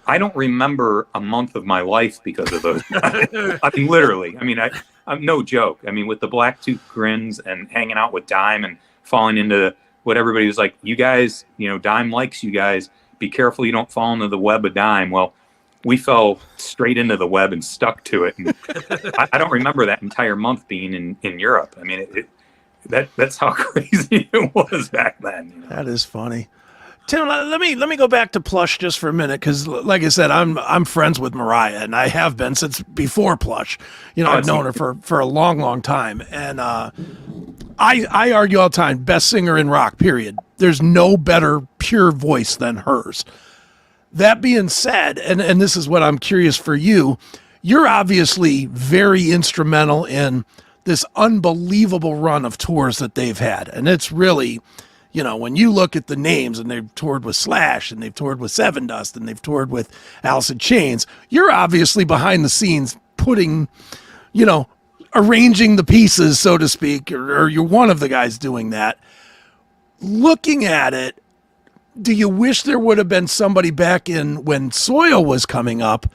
I don't remember a month of my life because of those. I mean, literally. I mean, I'm no joke. I mean, with the black tooth grins and hanging out with Dime and falling into what everybody was like, you guys, Dime likes you guys. Be careful you don't fall into the web of Dime. Well, we fell straight into the web and stuck to it. And I don't remember that entire month being in Europe. I mean, that's how crazy it was back then. That is funny. Tim, let me go back to Plush just for a minute, because, like I said, I'm friends with Mariah, and I have been since before Plush. I've known her for a long, long time, and I argue all the time, best singer in rock. Period. There's no better pure voice than hers. That being said, and this is what I'm curious for you, you're obviously very instrumental in this unbelievable run of tours that they've had, and it's really. When you look at the names, and they've toured with Slash, and they've toured with Seven Dust, and they've toured with Alice in Chains, you're obviously behind the scenes putting, arranging the pieces, so to speak, or you're one of the guys doing that. Looking at it, do you wish there would have been somebody back in when Soil was coming up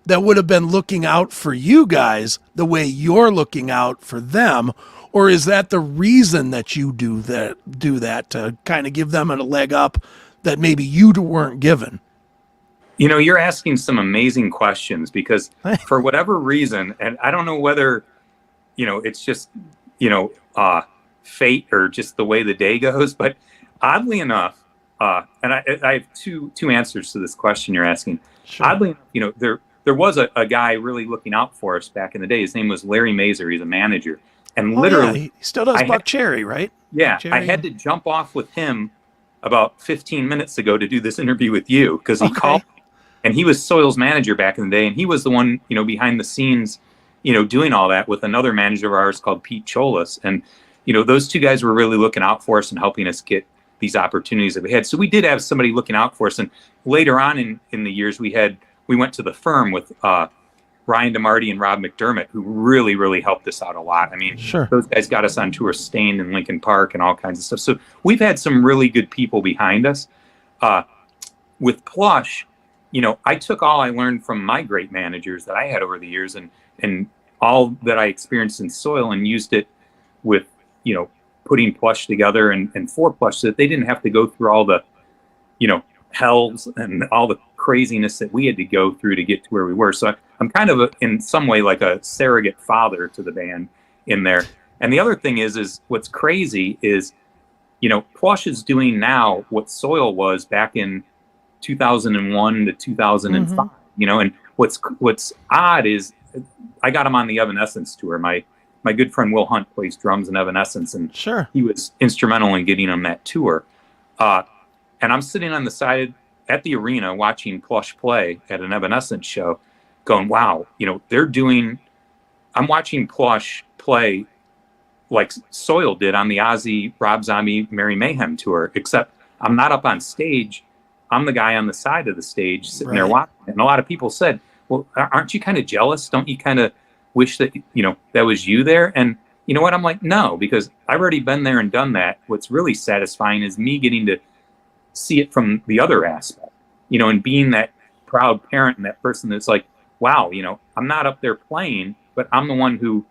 that would have been looking out for you guys the way you're looking out for them? Or is that the reason that you do that to kind of give them a leg up that maybe you weren't given? You're asking some amazing questions, because for whatever reason, and I don't know whether, it's just, fate or just the way the day goes, but oddly enough, and I have two answers to this question you're asking. Sure. Oddly enough, there was a guy really looking out for us back in the day. His name was Larry Mazer. He's a manager. And literally, he still does Buck Cherry, right? Yeah, Cherry. I had to jump off with him about 15 minutes ago to do this interview with you, because he called me, and he was Soil's manager back in the day, and he was the one, behind the scenes, doing all that with another manager of ours called Pete Cholas. And, those two guys were really looking out for us and helping us get these opportunities that we had. So we did have somebody looking out for us. And later on in the years, we went to the Firm with Ryan DeMarty and Rob McDermott, who really, really helped us out a lot. I mean, sure. Those guys got us on tour Stained in Lincoln Park and all kinds of stuff. So we've had some really good people behind us. With Plush, I took all I learned from my great managers that I had over the years and all that I experienced in Soil, and used it with, putting Plush together and for Plush, so that they didn't have to go through all the, hells and all the craziness that we had to go through to get to where we were. So I'm kind of in some way like a surrogate father to the band in there. And the other thing is what's crazy is, Plush is doing now what Soil was back in 2001 to 2005, and what's odd is I got him on the Evanescence tour. My good friend Will Hunt plays drums in Evanescence, and sure, he was instrumental in getting him that tour. And I'm sitting on the side at the arena watching Plush play at an Evanescence show, going, wow, I'm watching Plush play like Soil did on the Ozzy, Rob Zombie, Mary Mayhem tour, except I'm not up on stage. I'm the guy on the side of the stage sitting there watching. And a lot of people said, well, aren't you kind of jealous? Don't you kind of wish that, that was you there? And you know what? I'm like, no, because I've already been there and done that. What's really satisfying is me getting to see it from the other aspect, and being that proud parent and that person that's like, wow, I'm not up there playing, but I'm the one who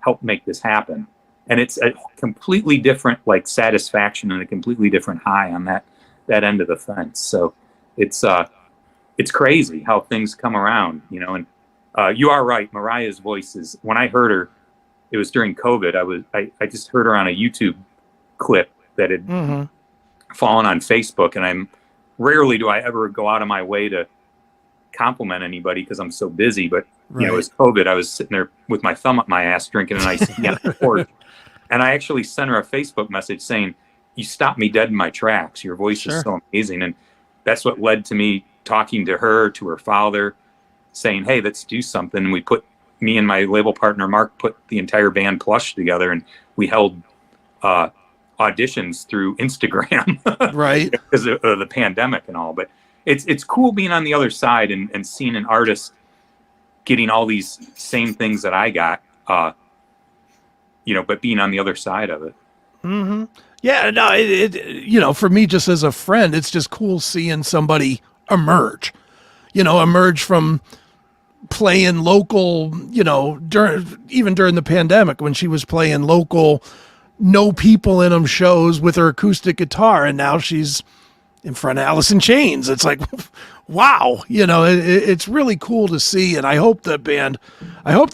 helped make this happen. And it's a completely different satisfaction and a completely different high on that end of the fence. So it's crazy how things come around, and you are right. Mariah's voice is, when I heard her, it was during COVID. I just heard her on a YouTube clip that had fallen on Facebook, and rarely do I ever go out of my way to compliment anybody because I'm so busy. But it was COVID. I was sitting there with my thumb up my ass drinking an iced tea on the porch, and I actually sent her a Facebook message saying, "You stopped me dead in my tracks. Your voice is so amazing." And that's what led to me talking to her father, saying, "Hey, let's do something." And me and my label partner Mark put the entire band Plush together, and we held auditions through Instagram, Right. because of the pandemic and all. But it's cool being on the other side and seeing an artist getting all these same things that I got, but being on the other side of it. Mm-hmm. Yeah, no, for me, just as a friend, it's just cool seeing somebody emerge from playing local, during the pandemic when she was playing local, no people in them shows with her acoustic guitar, and now she's in front of Alice in Chains. It's like, wow, it's really cool to see, and I hope the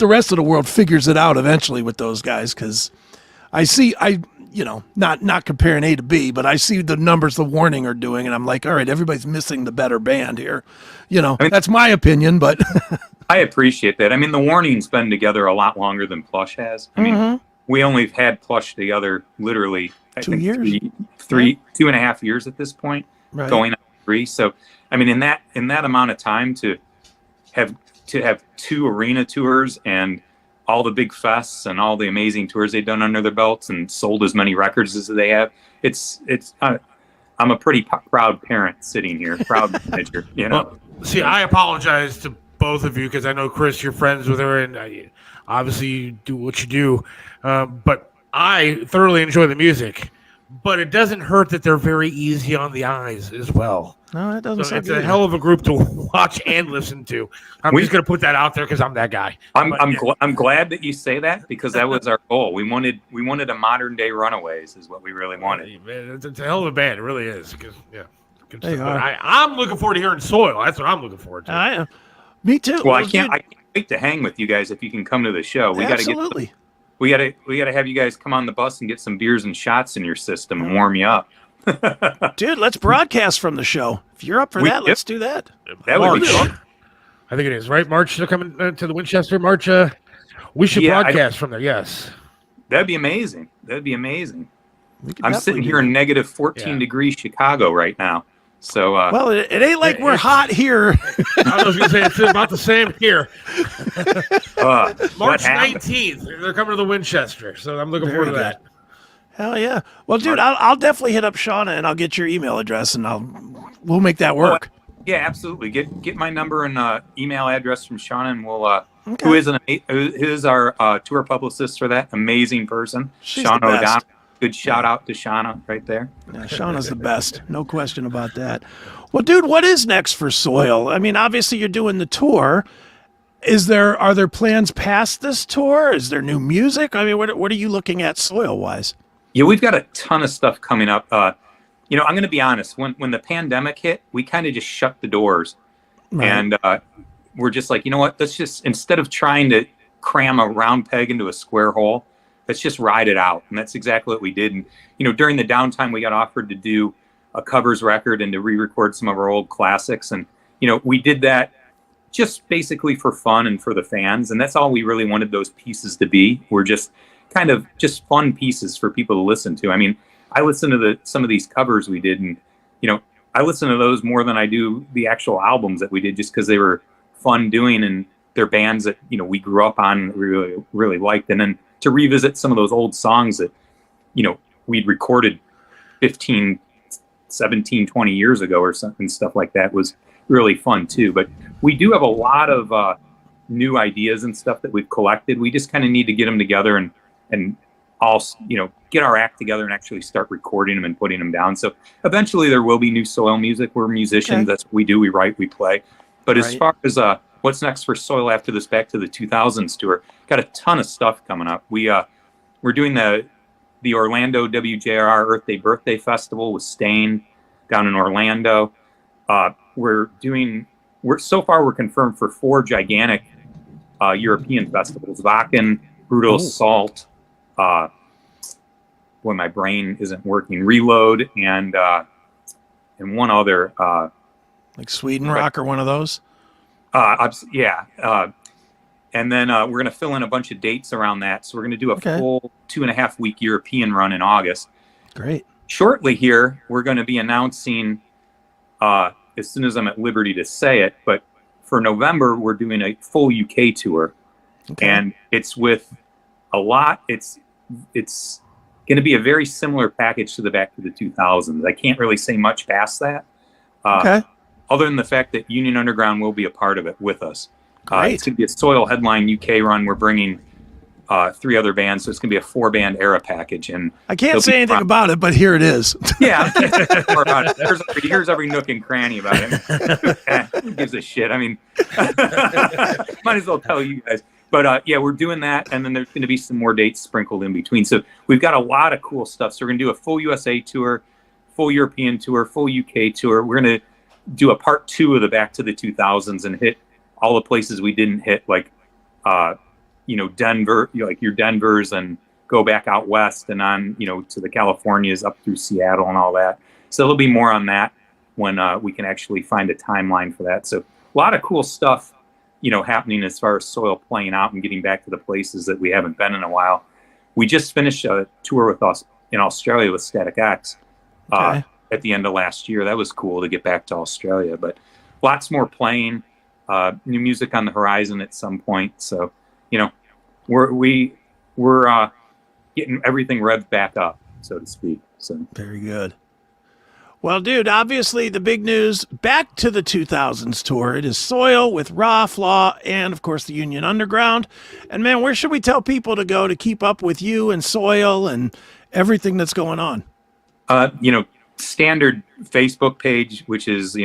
rest of the world figures it out eventually with those guys, because not comparing A to B, but I see the numbers the Warning are doing, and I'm like, all right, everybody's missing the better band here. That's my opinion, but I appreciate that. I mean, the Warning's been together a lot longer than Plush has. I mean, we only had Plush together literally 2 years, 2.5 years at this point, right. Going on 3. So, I mean, in that amount of time to have 2 arena tours and all the big fests and all the amazing tours they've done under their belts and sold as many records as they have, I'm a pretty proud parent sitting here, proud manager. Well, see, I apologize to both of you because I know, Chris, you're friends with her, and obviously you do what you do. But I thoroughly enjoy the music. But it doesn't hurt that they're very easy on the eyes as well. No, it doesn't. So it's a hell of a group to watch and listen to. I'm just going to put that out there because I'm that guy. I'm glad that you say that, because that was our goal. We wanted a modern day Runaways is what we really wanted. Man, it's a hell of a band. It really is. They are. I'm looking forward to hearing Soil. That's what I'm looking forward to. I am. Me too. Well, I can't wait to hang with you guys if you can come to the show. Absolutely. We gotta have you guys come on the bus and get some beers and shots in your system and warm you up. Dude, let's broadcast from the show. If you're up for that, let's do that. That would be fun. I think it is, right? March, they're coming to the Winchester March. We should broadcast from there, yes. That'd be amazing. I'm sitting here in negative 14 degrees Chicago right now. So, well, it ain't like we're hot here. I was going to say it's about the same here. March 19th, they're coming to the Winchester, so I'm looking forward to that. Hell yeah! Well, dude, I'll definitely hit up Shauna and I'll get your email address and we'll make that work. Yeah, absolutely. Get my number and email address from Shauna, and we'll. Who is our tour publicist for that amazing person, She's Shauna the best. O'Donnell. Good shout out to Shauna right there. Yeah, Shauna's the best. No question about that. Well, dude, what is next for Soil? I mean, obviously you're doing the tour. Are there plans past this tour? Is there new music? I mean, what are you looking at Soil wise? Yeah, we've got a ton of stuff coming up. I'm going to be honest. When the pandemic hit, we kind of just shut the doors. Right. And we're just like, you know what? Let's just, instead of trying to cram a round peg into a square hole, let's just ride it out. And that's exactly what we did. And, during the downtime, we got offered to do a covers record and to re-record some of our old classics. And, we did that just basically for fun and for the fans. And that's all we really wanted those pieces to be. We're just kind of just fun pieces for people to listen to. I mean, I listen to some of these covers we did, and, I listen to those more than I do the actual albums that we did, just because they were fun doing, and they're bands that, we grew up on and really, really liked. And then to revisit some of those old songs that, we'd recorded 15, 17, 20 years ago or something, stuff like that was really fun too. But we do have a lot of new ideas and stuff that we've collected. We just kind of need to get them together and all, get our act together and actually start recording them and putting them down. So eventually there will be new Soil music. We're musicians. Okay. That's what we do. We write, we play. But as far as what's next for Soil after this Back to the 2000s tour, got a ton of stuff coming up. We're doing the Orlando WJR Earth Day Birthday Festival with Stain down in Orlando. We're so far we're confirmed for 4 gigantic European festivals: Akin, Brutal Assault, when my brain isn't working, Reload, and one other. Like Sweden Rock or one of those? Yeah. And then we're going to fill in a bunch of dates around that. So we're going to do a full 2.5 week European run in August. Great. Shortly here, we're going to be announcing, as soon as I'm at liberty to say it, but for November, we're doing a full UK tour. Okay. And it's with a lot, it's going to be a very similar package to the Back to the 2000s. I can't really say much past that. Okay. Other than the fact that Union Underground will be a part of it with us. Great. It's going to be a Soil headline UK run. We're bringing 3 other bands, so it's going to be a 4-band era package. And I can't say anything about it, but here it is. Yeah, I can't say more about it. Here's every nook and cranny about it. Who gives a shit? I mean, might as well tell you guys. But yeah, we're doing that, and then there's going to be some more dates sprinkled in between. So we've got a lot of cool stuff. So we're going to do a full USA tour, full European tour, full UK tour. We're going to do a part 2 of the Back to the 2000s and hit all the places we didn't hit, like Denver, like your Denvers, and go back out west and on, to the Californias up through Seattle and all that. So there'll be more on that when we can actually find a timeline for that. So a lot of cool stuff, happening as far as Soil playing out and getting back to the places that we haven't been in a while. We just finished a tour with us in Australia with Static X at the end of last year. That was cool to get back to Australia, but lots more playing, new music on the horizon at some point. So, we're getting everything revved back up, so to speak. So very good. Well, dude, obviously the big news, Back to the 2000s tour. It is Soil with Raw, Flaw, and of course the Union Underground. And man, where should we tell people to go to keep up with you and Soil and everything that's going on? Standard Facebook page, which is,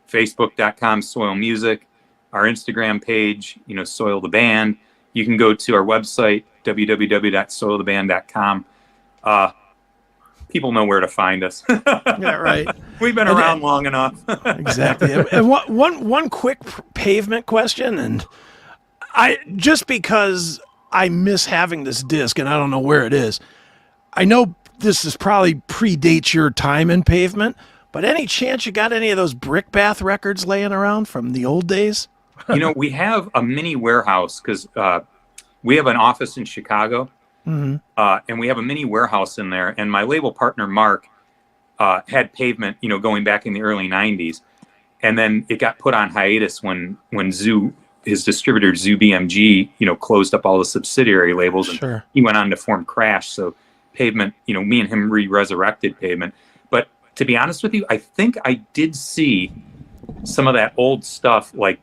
facebook.com Soil Music. Our Instagram page, Soil the Band. You can go to our website, www.soiltheband.com. People know where to find us. Yeah, right. We've been around long enough. Exactly. And one quick Pavement question, and just because I miss having this disc and I don't know where it is, I know this is probably predates your time in Pavement, but any chance you got any of those Brick Bath records laying around from the old days? We have a mini warehouse because we have an office in Chicago. Mm-hmm. And we have a mini warehouse in there. And my label partner, Mark, had Pavement, going back in the early 90s. And then it got put on hiatus when Zoo, his distributor, Zoo BMG, closed up all the subsidiary labels. And sure. He went on to form Crash. So Pavement, me and him resurrected Pavement. But to be honest with you, I think I did see some of that old stuff, like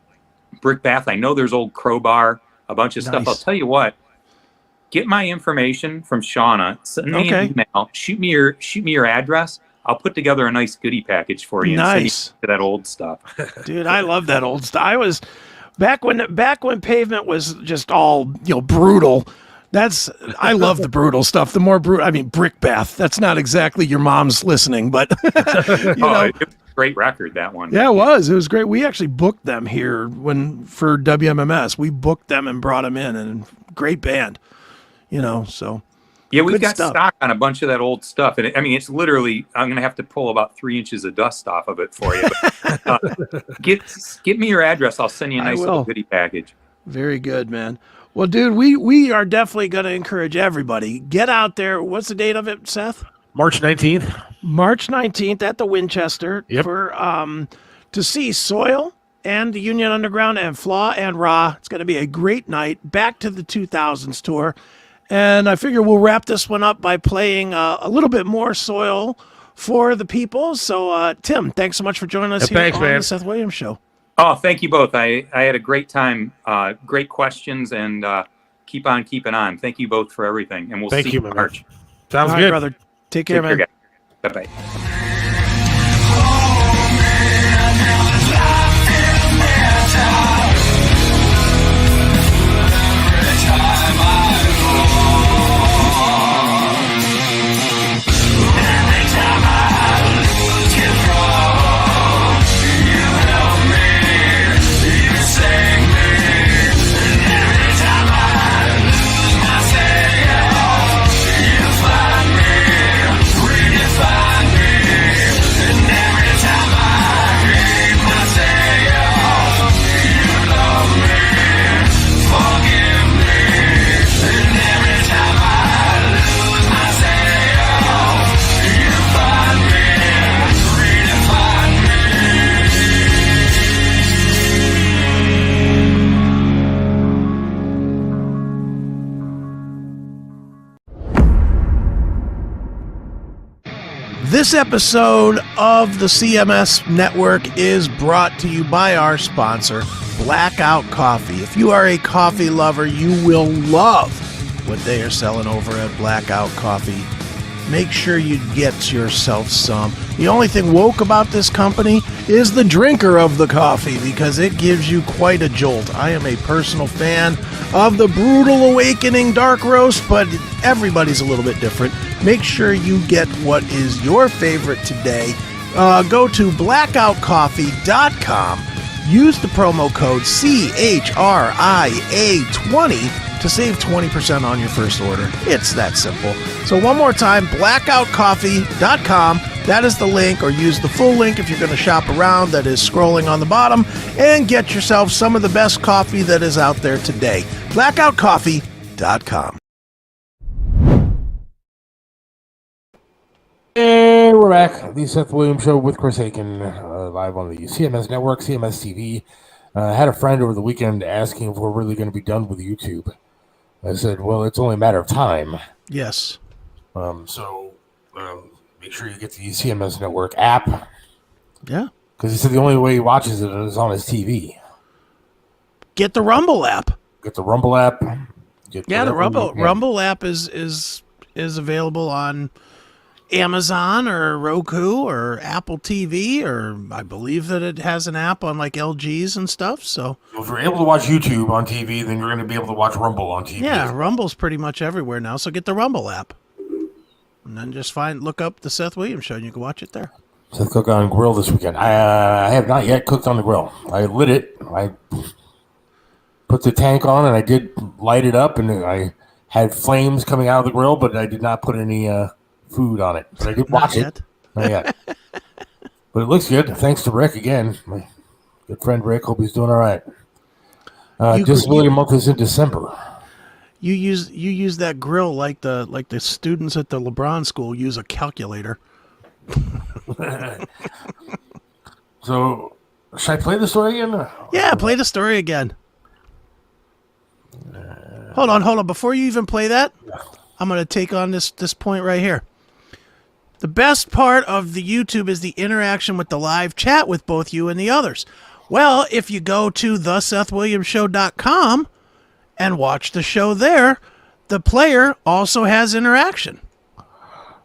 Brick Bath. I know there's old Crowbar, a bunch of stuff. I'll tell you what. Get my information from Shauna. Send me an email. Shoot me your address. I'll put together a nice goodie package for you. Nice. And send you that old stuff. Dude, I love that old stuff. I was back when Pavement was just all brutal. I love the brutal stuff. The more brutal. I mean, Brick Bath. That's not exactly your mom's listening, but It was a great record, that one. Yeah, it was. It was great. We actually booked them here for WMMS. We booked them and brought them in, and great band. So yeah, we've got stuff. stock on a bunch of that old stuff, and it's literally, I'm gonna have to pull about 3 inches of dust off of it for you. But, get me your address. I'll send you a nice little goodie package. Very good, man. Well, dude, we are definitely going to encourage everybody, get out there. What's the date of it, Seth? March 19th. March 19th at the Winchester. Yep. For to see Soil and the Union Underground and Flaw and Raw. It's going to be a great night. Back to the 2000s tour. And I figure we'll wrap this one up by playing a little bit more Soil for the people. So, Tim, thanks so much for joining us here on the Seth Williams Show. Oh, thank you both. I had a great time. Great questions, and keep on keeping on. Thank you both for everything, and we'll see you in March. Sounds good, brother. Take care, man. Bye-bye. Redefine me. This episode of the CMS Network is brought to you by our sponsor, Blackout Coffee. If you are a coffee lover, you will love what they are selling over at Blackout Coffee. Make sure you get yourself some. The only thing woke about this company is the drinker of the coffee, because it gives you quite a jolt. I am a personal fan of the Brutal Awakening Dark Roast, but everybody's a little bit different. Make sure you get what is your favorite today. Go to blackoutcoffee.com. Use the promo code CHRIA20 to save 20% on your first order. It's that simple. So one more time, blackoutcoffee.com. That is the link, or use the full link if you're going to shop around. That is scrolling on the bottom, and get yourself some of the best coffee that is out there today. blackoutcoffee.com. And we're back. The Seth Williams Show with Chris Akin, live on the CMS Network, CMS TV. I had a friend over the weekend asking if we're really going to be done with YouTube. I said, well, it's only a matter of time. Yes. So make sure you get the CMS Network app. Yeah. Because he said the only way he watches it is on his TV. Get the Rumble app. Get the Rumble app. The Rumble app is available on Amazon or Roku or Apple TV, or I believe that it has an app on like LGs and stuff. So if you're able to watch YouTube on TV, then you're going to be able to watch Rumble on TV. Yeah, Rumble's pretty much everywhere now. So get the Rumble app, and then just look up the Seth Williams Show, and you can watch it there. Seth cooked on grill this weekend. I have not yet cooked on the grill. I lit it. I put the tank on, and I did light it up, and I had flames coming out of the grill, but I did not put any food on it. But I did watch it. Not yet. But it looks good. Thanks to Rick again. My good friend Rick. Hope he's doing all right. Disability month is in December. You use that grill like the students at the LeBron's school use a calculator. So, should I play the story again? Yeah, play the story again. Hold on. Before you even play that, I'm going to take on this point right here. The best part of the YouTube is the interaction with the live chat with both you and the others. Well, if you go to thesethwilliamsshow.com and watch the show there, the player also has interaction.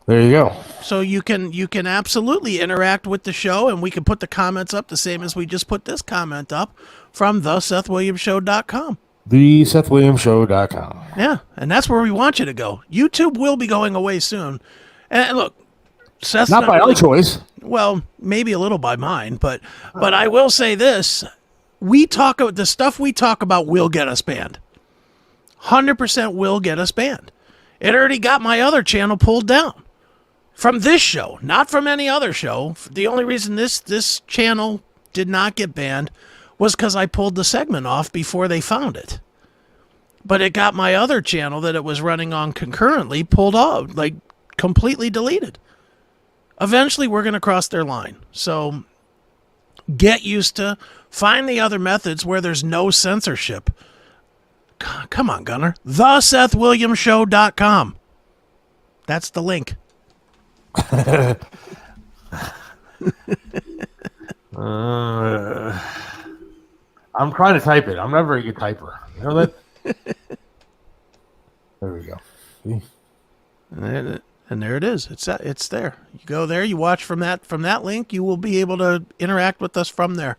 There you go. So you can absolutely interact with the show, and we can put the comments up the same as we just put this comment up from thesethwilliamsshow.com. thesethwilliamsshow.com. Yeah, and that's where we want you to go. YouTube will be going away soon. And look, Seth's not by our choice. Well, maybe a little by mine, but I will say this: the stuff we talk about will get us banned. 100% will get us banned. It already got my other channel pulled down from this show, not from any other show. The only reason this channel did not get banned was because I pulled the segment off before they found it. But it got my other channel that it was running on concurrently pulled off, like completely deleted. Eventually, we're going to cross their line. So get used to, find the other methods where there's no censorship. Come on, Gunner. TheSethWilliamsShow.com. That's the link. I'm trying to type it. I'm not a very good typer. You know that? There we go. See? And there it is. It's there. You go there. You watch from that link. You will be able to interact with us from there.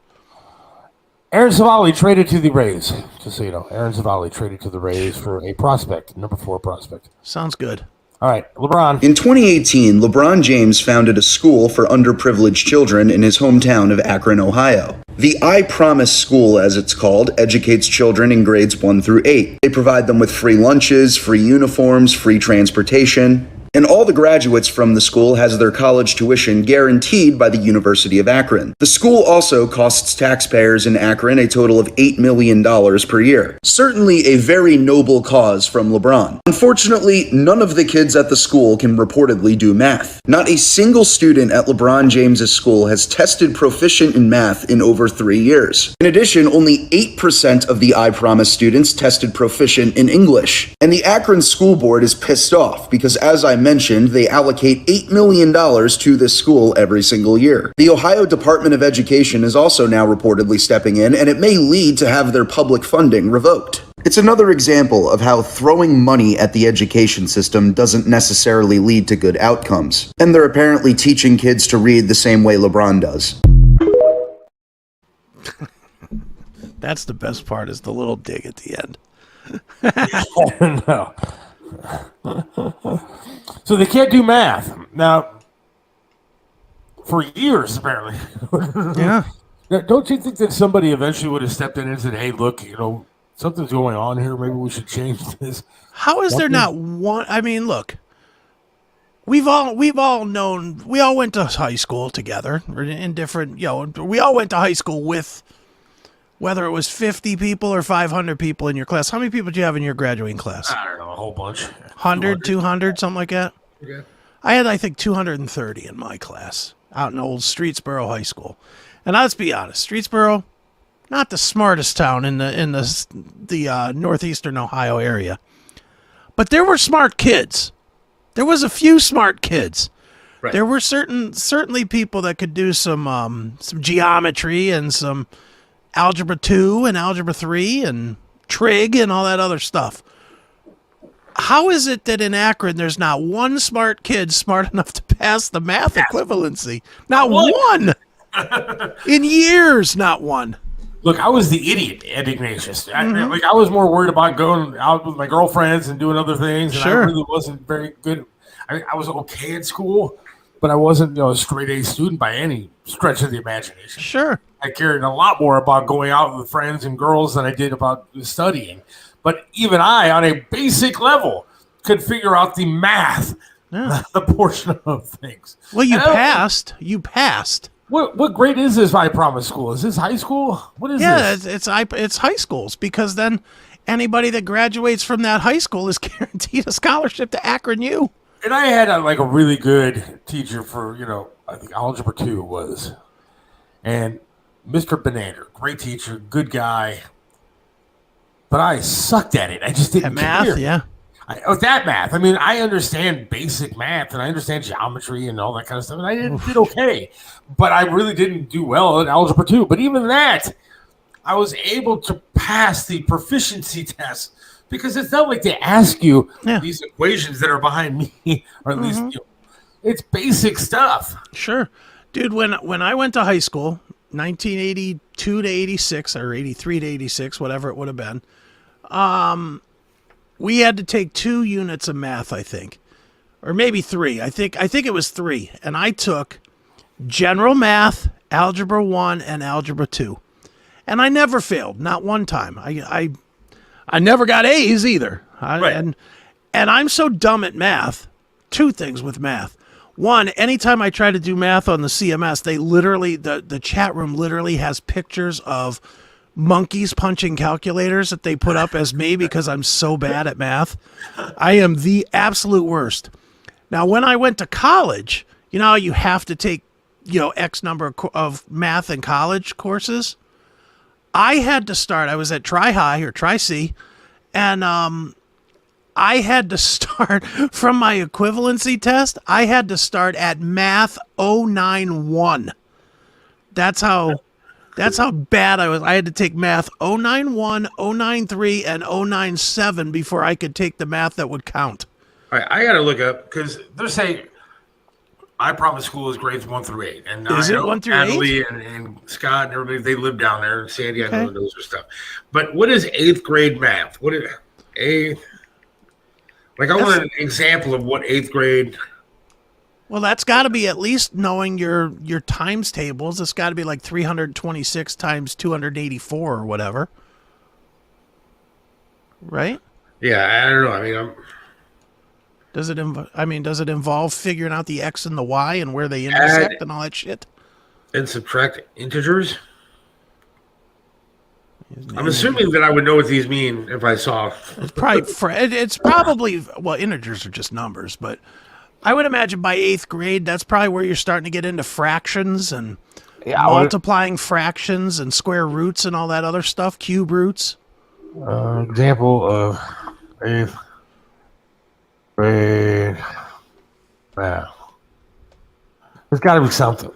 Aaron Savali traded to the Rays. Just so you know, Aaron Savali traded to the Rays for a prospect, number 4 prospect. Sounds good. All right, LeBron. In 2018, LeBron James founded a school for underprivileged children in his hometown of Akron, Ohio. The I Promise School, as it's called, educates children in grades 1 through 8. They provide them with free lunches, free uniforms, free transportation. And all the graduates from the school has their college tuition guaranteed by the University of Akron. The school also costs taxpayers in Akron a total of $8 million per year. Certainly a very noble cause from LeBron. Unfortunately, none of the kids at the school can reportedly do math. Not a single student at LeBron James's school has tested proficient in math in over 3 years. In addition, only 8% of the I Promise students tested proficient in English. And the Akron School Board is pissed off because, as I mentioned, they allocate $8 million to this school every single year. The Ohio Department of Education is also now reportedly stepping in, and it may lead to have their public funding revoked. It's another example of how throwing money at the education system doesn't necessarily lead to good outcomes. And they're apparently teaching kids to read the same way LeBron does. That's the best part, is the little dig at the end. No. So they can't do math. Now, for years, apparently. Yeah. Now, don't you think that somebody eventually would have stepped in and said, hey, look, something's going on here. Maybe we should change this. How is there not one? I mean, look, we've all known, we all went to high school together in different, we all went to high school with, whether it was 50 people or 500 people in your class. How many people do you have in your graduating class? I don't know, a whole bunch. 100, 200, something like that? Okay. I had, I think, 230 in my class out in old Streetsboro High School. And let's be honest, Streetsboro, not the smartest town in the northeastern Ohio area. But there were smart kids. There was a few smart kids. Right. There were certainly people that could do some geometry and some Algebra 2 and Algebra 3 and trig and all that other stuff. How is it that in Akron there's not one smart kid smart enough to pass the math equivalency? Not one! In years, not one. Look, I was the idiot at Ignatius. I was more worried about going out with my girlfriends and doing other things. And Sure. I really wasn't very good. I was okay at school, but I wasn't a straight A student by any stretch of the imagination. Sure. I cared a lot more about going out with friends and girls than I did about studying. But even I, on a basic level, could figure out the math, the portion of things. Well, you passed. You passed. What grade is this I Promise School? Is this high school? What is this? Yeah, it's high schools, because then anybody that graduates from that high school is guaranteed a scholarship to Akron U. And I had a really good teacher for, I think Algebra 2 was. And Mr. Benander, great teacher, good guy. But I sucked at it. I just didn't math, care. yeah. That math. I mean, I understand basic math and I understand geometry and all that kind of stuff. And I did okay. But I really didn't do well at Algebra 2. But even that, I was able to pass the proficiency test, because it's not like they ask you these equations that are behind me, or at least it's basic stuff. Sure. Dude, when I went to high school, 1982 to 86 or 83 to 86, whatever it would have been, we had to take 2 units of math, I think, or maybe 3. I think it was 3, and I took general math, Algebra 1, and Algebra 2, and I never failed, not one time. I never got A's either. Right. And I'm so dumb at math. 2 things with math. One, anytime I try to do math on the CMS, they literally, the chat room literally has pictures of monkeys punching calculators that they put up as me, because I'm so bad at math. I am the absolute worst. Now, when I went to college, you have to take, X number of math and college courses. I had to start, I was at Tri-High or Tri-C, and I had to start from my equivalency test. I had to start at math 091. That's how bad I was. I had to take math 091, 093, and 097 before I could take the math that would count. All right, I got to look up, because they're saying I Promise School is grades 1 through 8. And is it 1 through 8? Natalie and Scott and everybody, they live down there. Sandy, I know those are stuff. But what is 8th grade math? What is 8th? I want an example of what 8th grade. Well, that's got to be at least knowing your times tables. It's got to be like 326 times 284 or whatever. Right? Yeah, I don't know. I mean, does it involve figuring out the X and the Y and where they intersect and all that shit? And subtract integers? I'm assuming that I would know what these mean if I saw. It's probably well, integers are just numbers, but I would imagine by 8th grade, that's probably where you're starting to get into fractions and multiplying fractions and square roots and all that other stuff, cube roots. Example of 8th grade got to be something.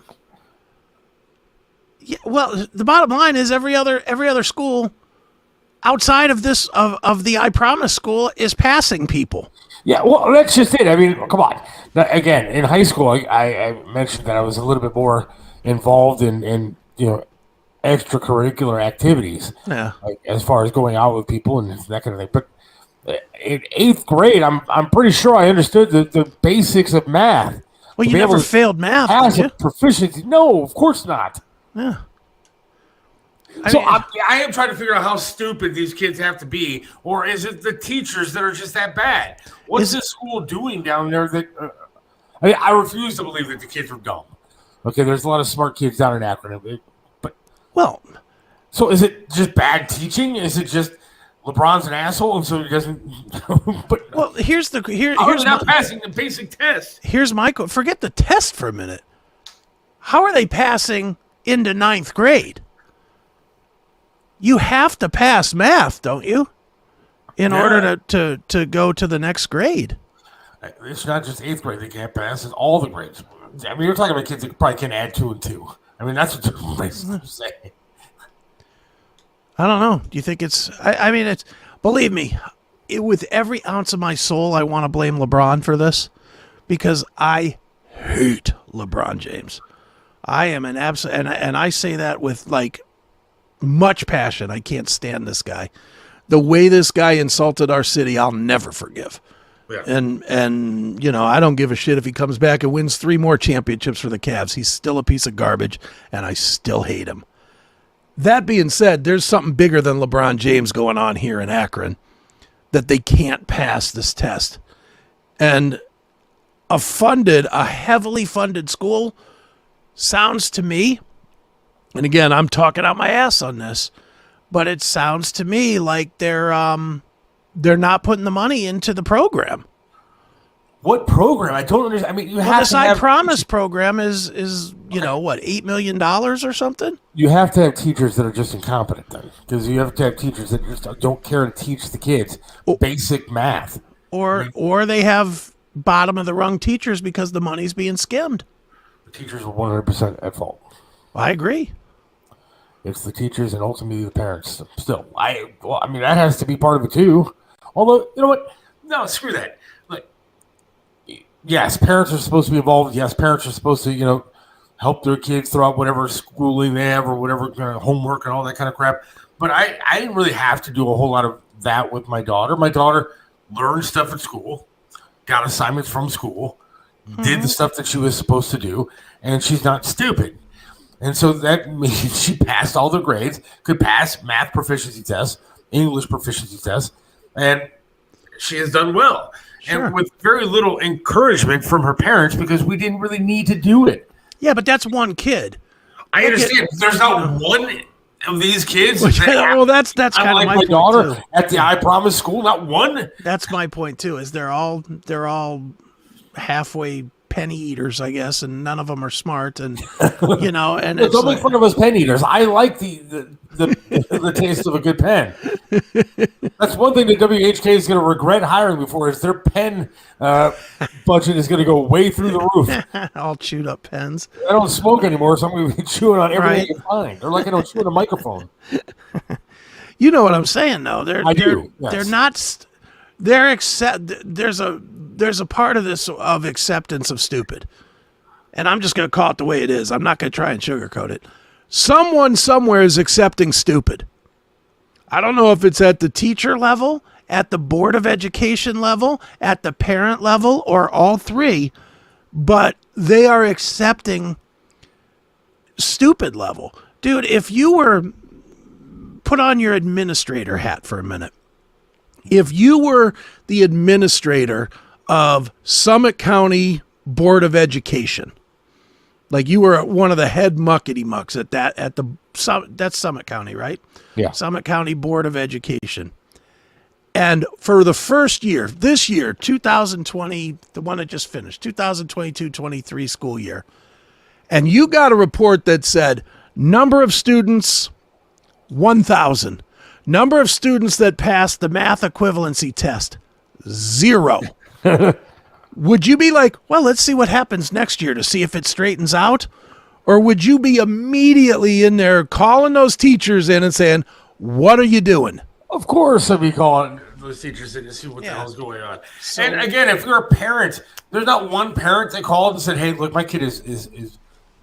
Yeah, well, the bottom line is every other school outside of this of the I Promise school is passing people. Yeah, well, that's just it. I mean, come on. Now, again, in high school, I mentioned that I was a little bit more involved in extracurricular activities. Yeah. Like, as far as going out with people and that kind of thing. But in 8th grade, I'm pretty sure I understood the basics of math. Well, you never failed math, did you? Proficiency? No, of course not. Yeah. I am trying to figure out how stupid these kids have to be, or is it the teachers that are just that bad? What's this school doing down there that? I refuse to believe that the kids are dumb. Okay, there's a lot of smart kids down in Akron, but so is it just bad teaching? Is it just LeBron's an asshole, and so he doesn't? Here's not passing the basic test. Here's my quote. Forget the test for a minute. How are they passing into 9th grade? You have to pass math, don't you? In order to go to the next grade. It's not just 8th grade they can't pass, it's all the grades. I mean, you're talking about kids that probably can add 2 and 2. I mean, that's what they're basically saying. I don't know. Do you think it's... I mean, it's... Believe me, with every ounce of my soul, I want to blame LeBron for this because I hate LeBron James. I am an absolute... And I say that with, like, much passion. I can't stand this guy. The way this guy insulted our city, I'll never forgive. Yeah. And I don't give a shit if he comes back and wins 3 more championships for the Cavs. He's still a piece of garbage, and I still hate him. That being said, there's something bigger than LeBron James going on here in Akron that they can't pass this test. And a heavily funded school sounds to me, and again, I'm talking out my ass on this, but it sounds to me like they're not putting the money into the program. What program? I don't understand. I mean, you have this to I have... Promise program is what, $8 million or something? You have to have teachers that are just incompetent then. Because you have to have teachers that just don't care to teach the kids basic math. Or they have bottom of the rung teachers because the money's being skimmed. The teachers are 100% at fault. I agree. It's the teachers and ultimately the parents. Still, that has to be part of it too. Although, you know what? No, screw that. Like, yes, parents are supposed to be involved. Yes, parents are supposed to, help their kids throughout whatever schooling they have or whatever homework and all that kind of crap. But I didn't really have to do a whole lot of that with my daughter. My daughter learned stuff at school, got assignments from school, did the stuff that she was supposed to do, and she's not stupid. And so that means she passed all the grades, could pass math proficiency tests, English proficiency tests, and she has done well. Sure. And with very little encouragement from her parents because we didn't really need to do it. Yeah, but that's one kid. I understand. There's not one of these kids. That's kind of my point daughter too. At the I Promise school. Not one. That's my point too. Is they're all halfway penny eaters, I guess, and none of them are smart, and and don't make fun of us pen eaters. I like the taste of a good pen. That's one thing that WHK is going to regret hiring me for is their pen budget is going to go way through the roof. All chewed up pens. I don't smoke anymore, so I'm going to be chewing on everything I can find. They're like I don't chew on a microphone. You know what I'm saying, though. I do. Yes. They're not. They're there's a part of this of acceptance of stupid. And I'm just going to call it the way it is. I'm not going to try and sugarcoat it. Someone somewhere is accepting stupid. I don't know if it's at the teacher level, at the Board of Education level, at the parent level, or all three, but they are accepting stupid level. Dude, if you were... Put on your administrator hat for a minute. If you were the administrator of Summit County Board of Education, like you were one of the head muckety mucks that's Summit County, right? Yeah. Summit County Board of Education. And for the first year, this year, 2020, the one that just finished, 2022-23 school year, and you got a report that said number of students, 1,000. Number of students that passed the math equivalency test, 0. would you be like, well, let's see what happens next year to see if it straightens out? Or would you be immediately in there calling those teachers in and saying, what are you doing? Of course I'd be calling those teachers in to see what the hell's going on. So, and again, if you're a parent, there's not one parent that called and said, hey, look, my kid is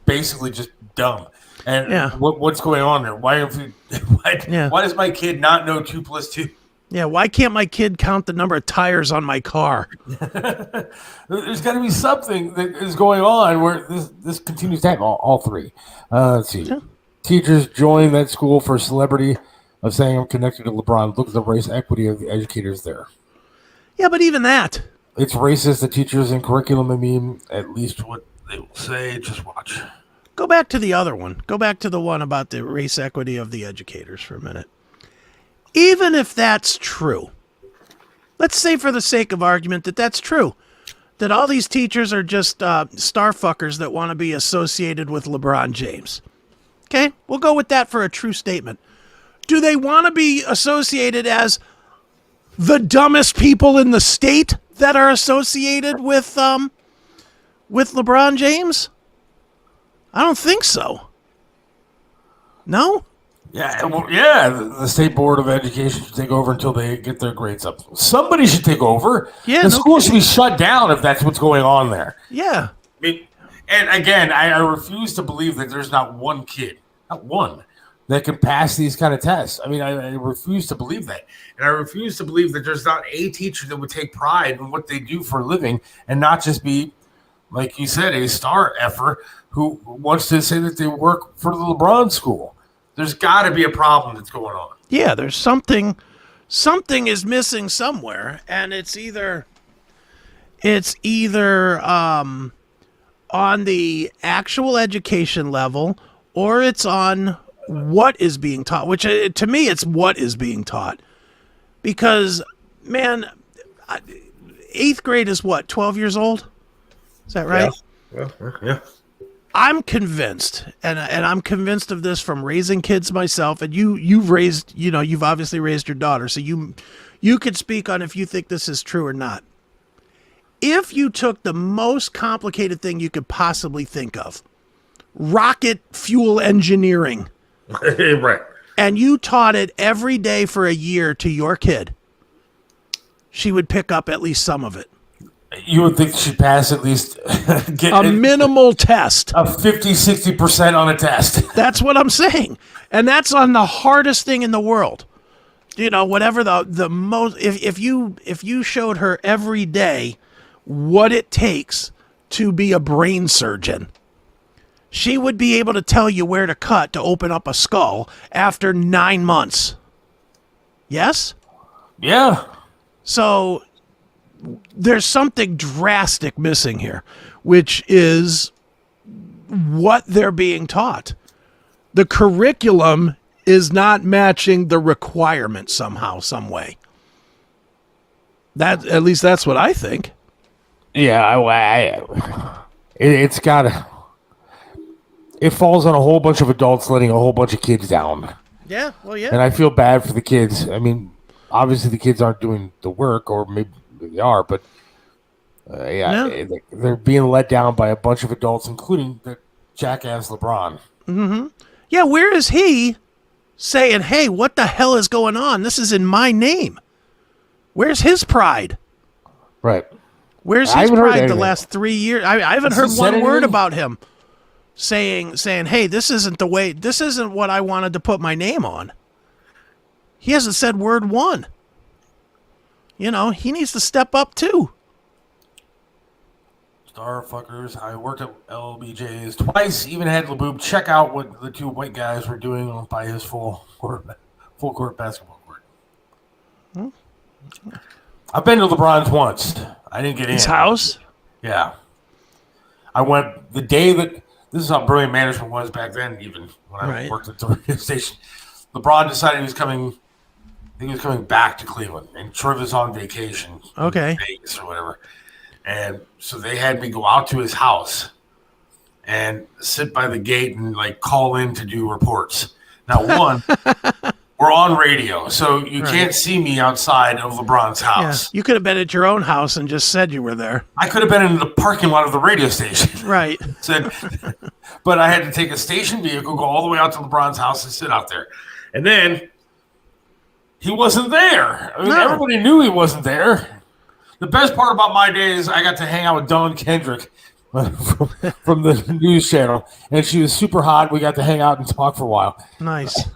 basically just dumb. And what's going on there? Why does my kid not know 2 + 2? Yeah, why can't my kid count the number of tires on my car? There's got to be something that is going on where this continues to happen. All three. Let's see. Yeah. Teachers join that school for celebrity of saying I'm connected to LeBron. Look at the race equity of the educators there. Yeah, but even that. It's racist. The teachers in curriculum, I mean, at least what they will say. Just watch. Go back to the other one. Go back to the one about the race equity of the educators for a minute. Even if that's true, let's say for the sake of argument that that's true, that all these teachers are just star fuckers that want to be associated with LeBron James. Okay, we'll go with that for a true statement. Do they want to be associated as the dumbest people in the state that are associated with LeBron James? I don't think so. No? Yeah, well, the State Board of Education should take over until they get their grades up. Somebody should take over. Yeah, the school should be shut down if that's what's going on there. Yeah. I mean, and again, I refuse to believe that there's not one kid, not one, that can pass these kind of tests. I mean, I refuse to believe that. And I refuse to believe that there's not a teacher that would take pride in what they do for a living and not just be, like you said, a star effer who wants to say that they work for the LeBron school. There's got to be a problem that's going on. Yeah, there's something is missing somewhere, and it's either on the actual education level or it's on what is being taught, which to me it's what is being taught. Because, man, 8th grade is what, 12 years old? Is that right? Yeah. I'm convinced, and I'm convinced of this from raising kids myself, and you've obviously raised your daughter, so you could speak on if you think this is true or not. If you took the most complicated thing you could possibly think of, rocket fuel engineering, right, and you taught it every day for a year to your kid, she would pick up at least some of it. You would think she'd pass at least get a minimal test. A 50-60% on a test. That's what I'm saying. And that's on the hardest thing in the world. You know, whatever the most, if you showed her every day what it takes to be a brain surgeon, she would be able to tell you where to cut to open up a skull after 9 months. Yes? Yeah. So there's something drastic missing here, which is what they're being taught. The curriculum is not matching the requirement somehow, some way. That, at least that's what I think. Yeah, it's got it falls on a whole bunch of adults letting a whole bunch of kids down. Yeah, well, yeah. And I feel bad for the kids. I mean, obviously the kids aren't doing the work, or maybe they are, but they're being let down by a bunch of adults, including the jackass LeBron. Mm-hmm. Yeah, where is he saying, hey, what the hell is going on? This is in my name. Where's his pride? Right. Where's his pride the last 3 years? I haven't heard one word about him saying, hey, this isn't what I wanted to put my name on. He hasn't said word one. You know, he needs to step up too. Star fuckers. I worked at LBJ's twice. Even had LeBoob check out what the two white guys were doing by his full court basketball court. I've been to LeBron's once. I didn't get in. His house? Yeah. I went the day that this is how brilliant management was back then. Even when I worked at the radio station, LeBron decided he was coming back to Cleveland, and Trev was on vacation. Okay. In Vegas or whatever. And so they had me go out to his house and sit by the gate and like call in to do reports. Now, we're on radio, so you can't see me outside of LeBron's house. You could have been at your own house and just said you were there. I could have been in the parking lot of the radio station. Right. But I had to take a station vehicle, go all the way out to LeBron's house and sit out there. And then he wasn't there. I mean, everybody knew he wasn't there. The best part about my day is I got to hang out with Dawn Kendrick from the news channel, and she was super hot. We got to hang out and talk for a while. Nice.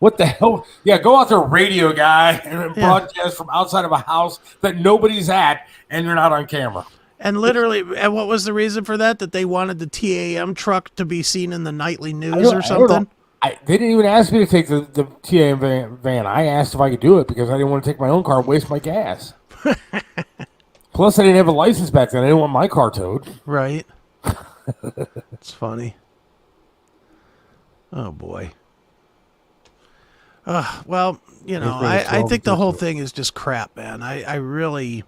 What the hell? Yeah, go out there, radio guy, and broadcast from outside of a house that nobody's at, and you're not on camera. And literally, and what was the reason for that? That they wanted the TAM truck to be seen in the nightly news or something? They didn't even ask me to take the TAM van. I asked if I could do it because I didn't want to take my own car and waste my gas. Plus, I didn't have a license back then. I didn't want my car towed. Right. It's funny. Oh, boy. Well, you know, I think the whole thing is just crap, man. I really...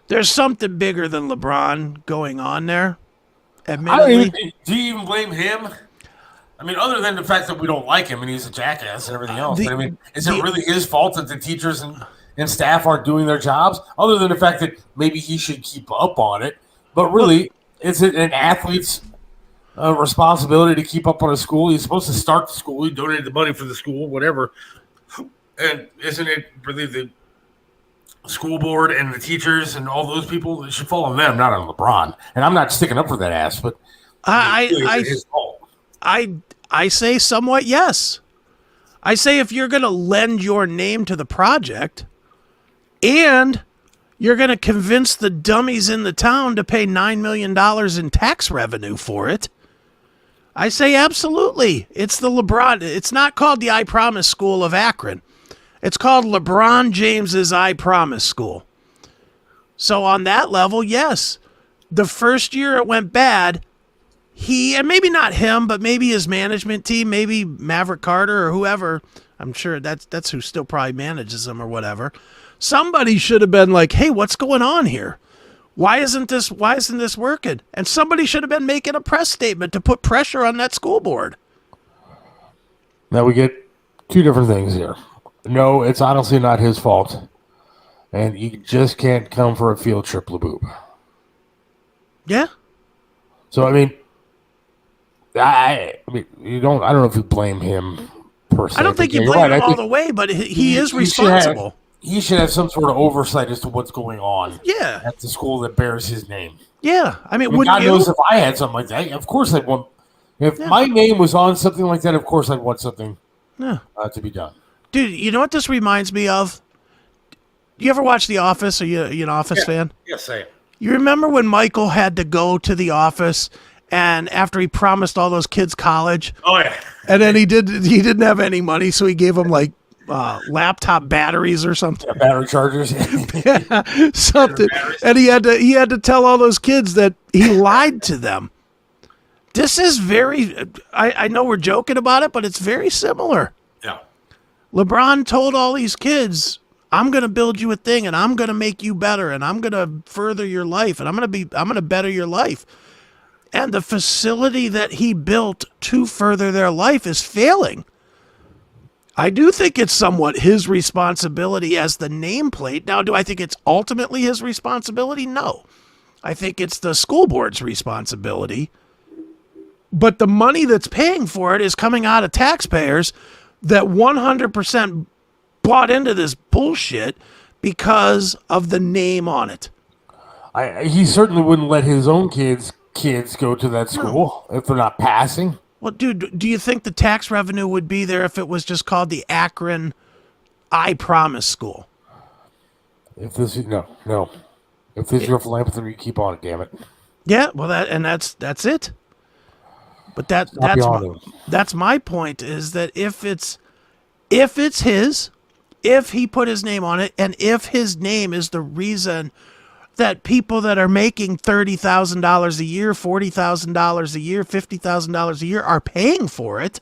There's something bigger than LeBron going on there. Admittedly. Do you even blame him? I mean, other than the fact that we don't like him and he's a jackass and everything else. But I mean, is it really his fault that the teachers and staff aren't doing their jobs? Other than the fact that maybe he should keep up on it. But really, is it an athlete's responsibility to keep up on a school? He's supposed to start the school. He donated the money for the school, whatever. And isn't it really the school board and the teachers and all those people that should fall on them, not on LeBron? And I'm not sticking up for that ass, but it's his fault. I say somewhat yes. I say if you're going to lend your name to the project and you're going to convince the dummies in the town to pay $9 million in tax revenue for it, I say absolutely. It's the LeBron. It's not called the I Promise School of Akron. It's called LeBron James's I Promise School. So on that level, yes. The first year it went bad, he, and maybe not him, but maybe his management team, maybe Maverick Carter or whoever, I'm sure that's who still probably manages them or whatever. Somebody should have been like, hey, what's going on here? Why isn't this working? And somebody should have been making a press statement to put pressure on that school board. Now we get two different things here. No, it's honestly not his fault. And you just can't come for a field trip, LeBoob. Yeah. So, I mean, I don't know if you blame him per se. I don't think you blame him all the way, but he is responsible. He should have some sort of oversight as to what's going on. Yeah. At the school that bears his name. Yeah. I mean, God knows if I had something like that, of course I'd want. If my name was on something like that, of course I'd want something to be done. Dude, you know what this reminds me of? You ever watch The Office? Are you an Office fan? Yes, I am. You remember when Michael had to go to the office and after he promised all those kids college? Oh, yeah. And then he didn't have any money, so he gave them like laptop batteries or something. Yeah, battery chargers. Yeah, something. And he had to tell all those kids that he lied to them. This is very, I know we're joking about it, but it's very similar. Yeah. LeBron told all these kids, I'm going to build you a thing and I'm going to make you better and I'm going to further your life and I'm going to better your life. And the facility that he built to further their life is failing. I do think it's somewhat his responsibility as the nameplate. Now, do I think it's ultimately his responsibility? No. I think it's the school board's responsibility. But the money that's paying for it is coming out of taxpayers that 100% bought into this bullshit because of the name on it. He certainly wouldn't let his own kids go to that school if they're not passing. Well, dude, do you think the tax revenue would be there if it was just called the Akron I Promise School? No. If this is your philanthropy, you keep on it, damn it. Yeah, well, that's it. But that's my point is that if it's his, if he put his name on it, and if his name is the reason that people that are making $30,000 a year, $40,000 a year, $50,000 a year are paying for it,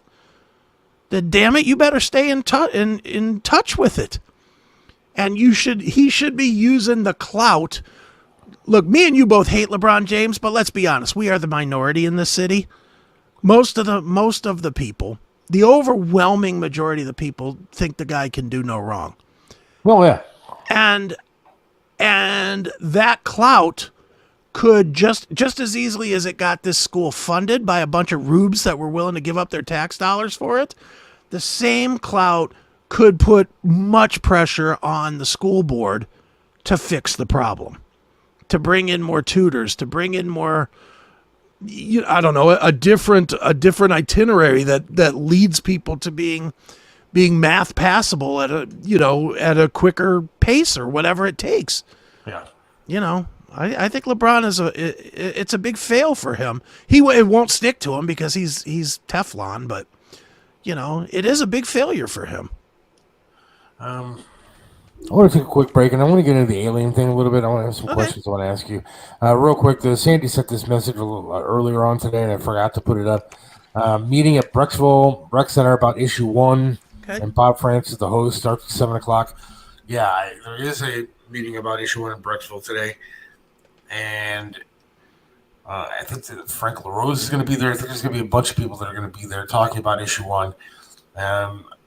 then damn it, you better stay in touch with it. And he should be using the clout. Look, me and you both hate LeBron James, but let's be honest, we are the minority in this city. Most of the people the overwhelming majority of the people think the guy can do no wrong. Well, yeah. And that clout could just as easily as it got this school funded by a bunch of rubes that were willing to give up their tax dollars for it, the same clout could put much pressure on the school board to fix the problem, to bring in more tutors, to bring in more, I don't know, a different itinerary that leads people to being math passable at a quicker pace or whatever it takes. Yeah. I think LeBron it's a big fail for him. It won't stick to him because he's Teflon, but it is a big failure for him. I want to take a quick break, and I want to get into the alien thing a little bit. I want to have some questions I want to ask you. Real quick, Sandy sent this message a little earlier on today, and I forgot to put it up. Meeting at Brecksville Rec Center about issue 1, and Bob France is the host. Starts at 7 o'clock. Yeah, there is a meeting about issue 1 in Brecksville today, and I think that Frank LaRose is going to be there. I think there's going to be a bunch of people that are going to be there talking about issue 1.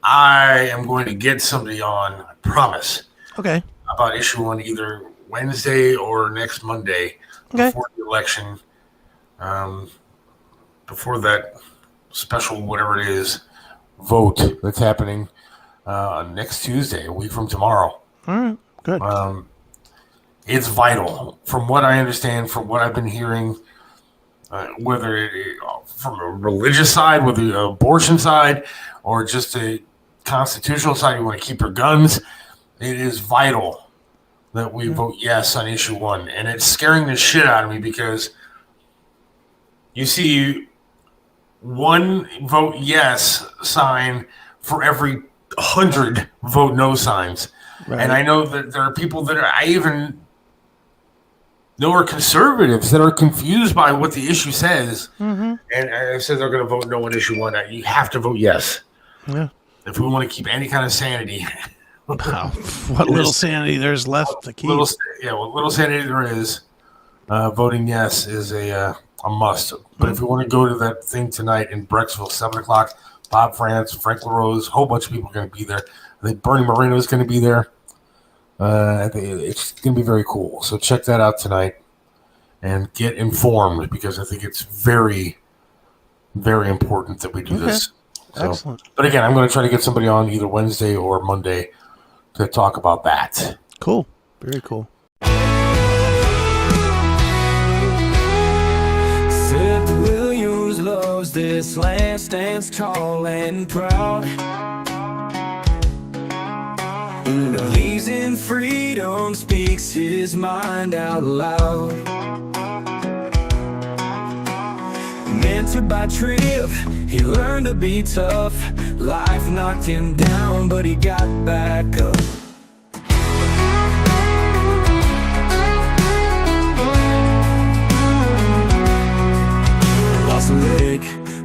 I am going to get somebody on, I promise. Okay. About issue 1 either Wednesday or next Monday before the election. Before that special, whatever it is, vote that's happening next Tuesday, a week from tomorrow. All right. Good. It's vital. From what I understand, from what I've been hearing, whether it from a religious side, whether the abortion side, or just a constitutional side, you want to keep your guns, it is vital that we vote yes on issue 1. And it's scaring the shit out of me because you see 1 vote yes sign for every 100 vote no signs. Right. And I know that there are people that I even know are conservatives that are confused by what the issue says. Mm-hmm. And I said they're going to vote no on issue 1. You have to vote yes. Yeah. If we want to keep any kind of sanity. What little sanity there's left to keep. What little sanity there is, voting yes is a must. But if you want to go to that thing tonight in Brecksville, 7 o'clock, Bob France, Frank LaRose, a whole bunch of people are going to be there. I think Bernie Moreno is going to be there. It's going to be very cool. So check that out tonight and get informed because I think it's very, very important that we do this. So, excellent. But again, I'm going to try to get somebody on either Wednesday or Monday to talk about that. Cool. Very cool. Seth Williams loves this land, stands tall and proud. Believes in freedom, speaks his mind out loud. Mentored by Trip, he learned to be tough. Life knocked him down, but he got back up. Lost a leg,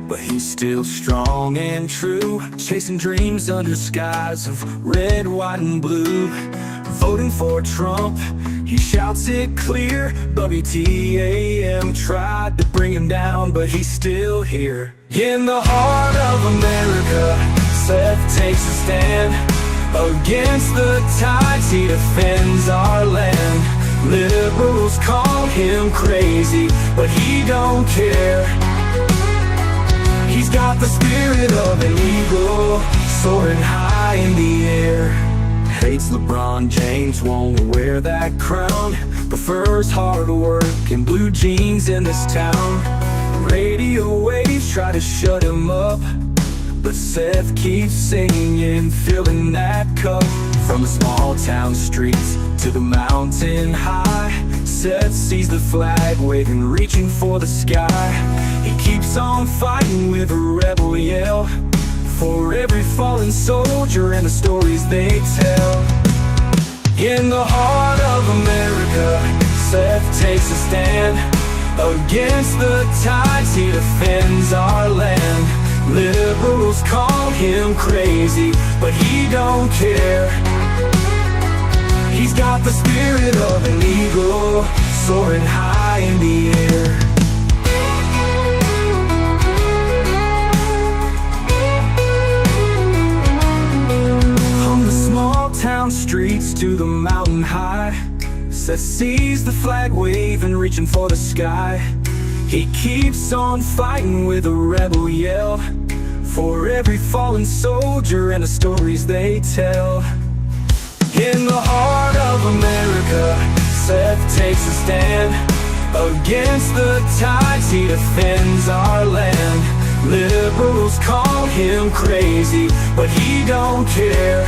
but he's still strong and true. Chasing dreams under skies of red, white, and blue. Voting for Trump, he shouts it clear. WTAM tried to bring him down, but he's still here. In the heart of America, Seth takes a stand. Against the tides, he defends our land. Liberals call him crazy, but he don't care. He's got the spirit of an eagle, soaring high in the air. Hates LeBron James, won't wear that crown. Prefers hard work and blue jeans in this town. Radio waves try to shut him up, but Seth keeps singing, filling that cup. From the small town streets to the mountain high, Seth sees the flag waving, reaching for the sky. He keeps on fighting with a rebel yell, for every fallen soldier and the stories they tell. In the heart of America, Seth takes a stand. Against the tides, he defends our land. Liberals call him crazy, but he don't care. He's got the spirit of an eagle, soaring high in the air. Seth sees the flag waving, reaching for the sky. He keeps on fighting with a rebel yell, for every fallen soldier and the stories they tell. In the heart of America, Seth takes a stand. Against the tides, he defends our land. Liberals call him crazy, but he don't care.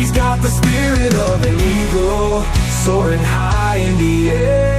He's got the spirit of an eagle, soaring high in the air.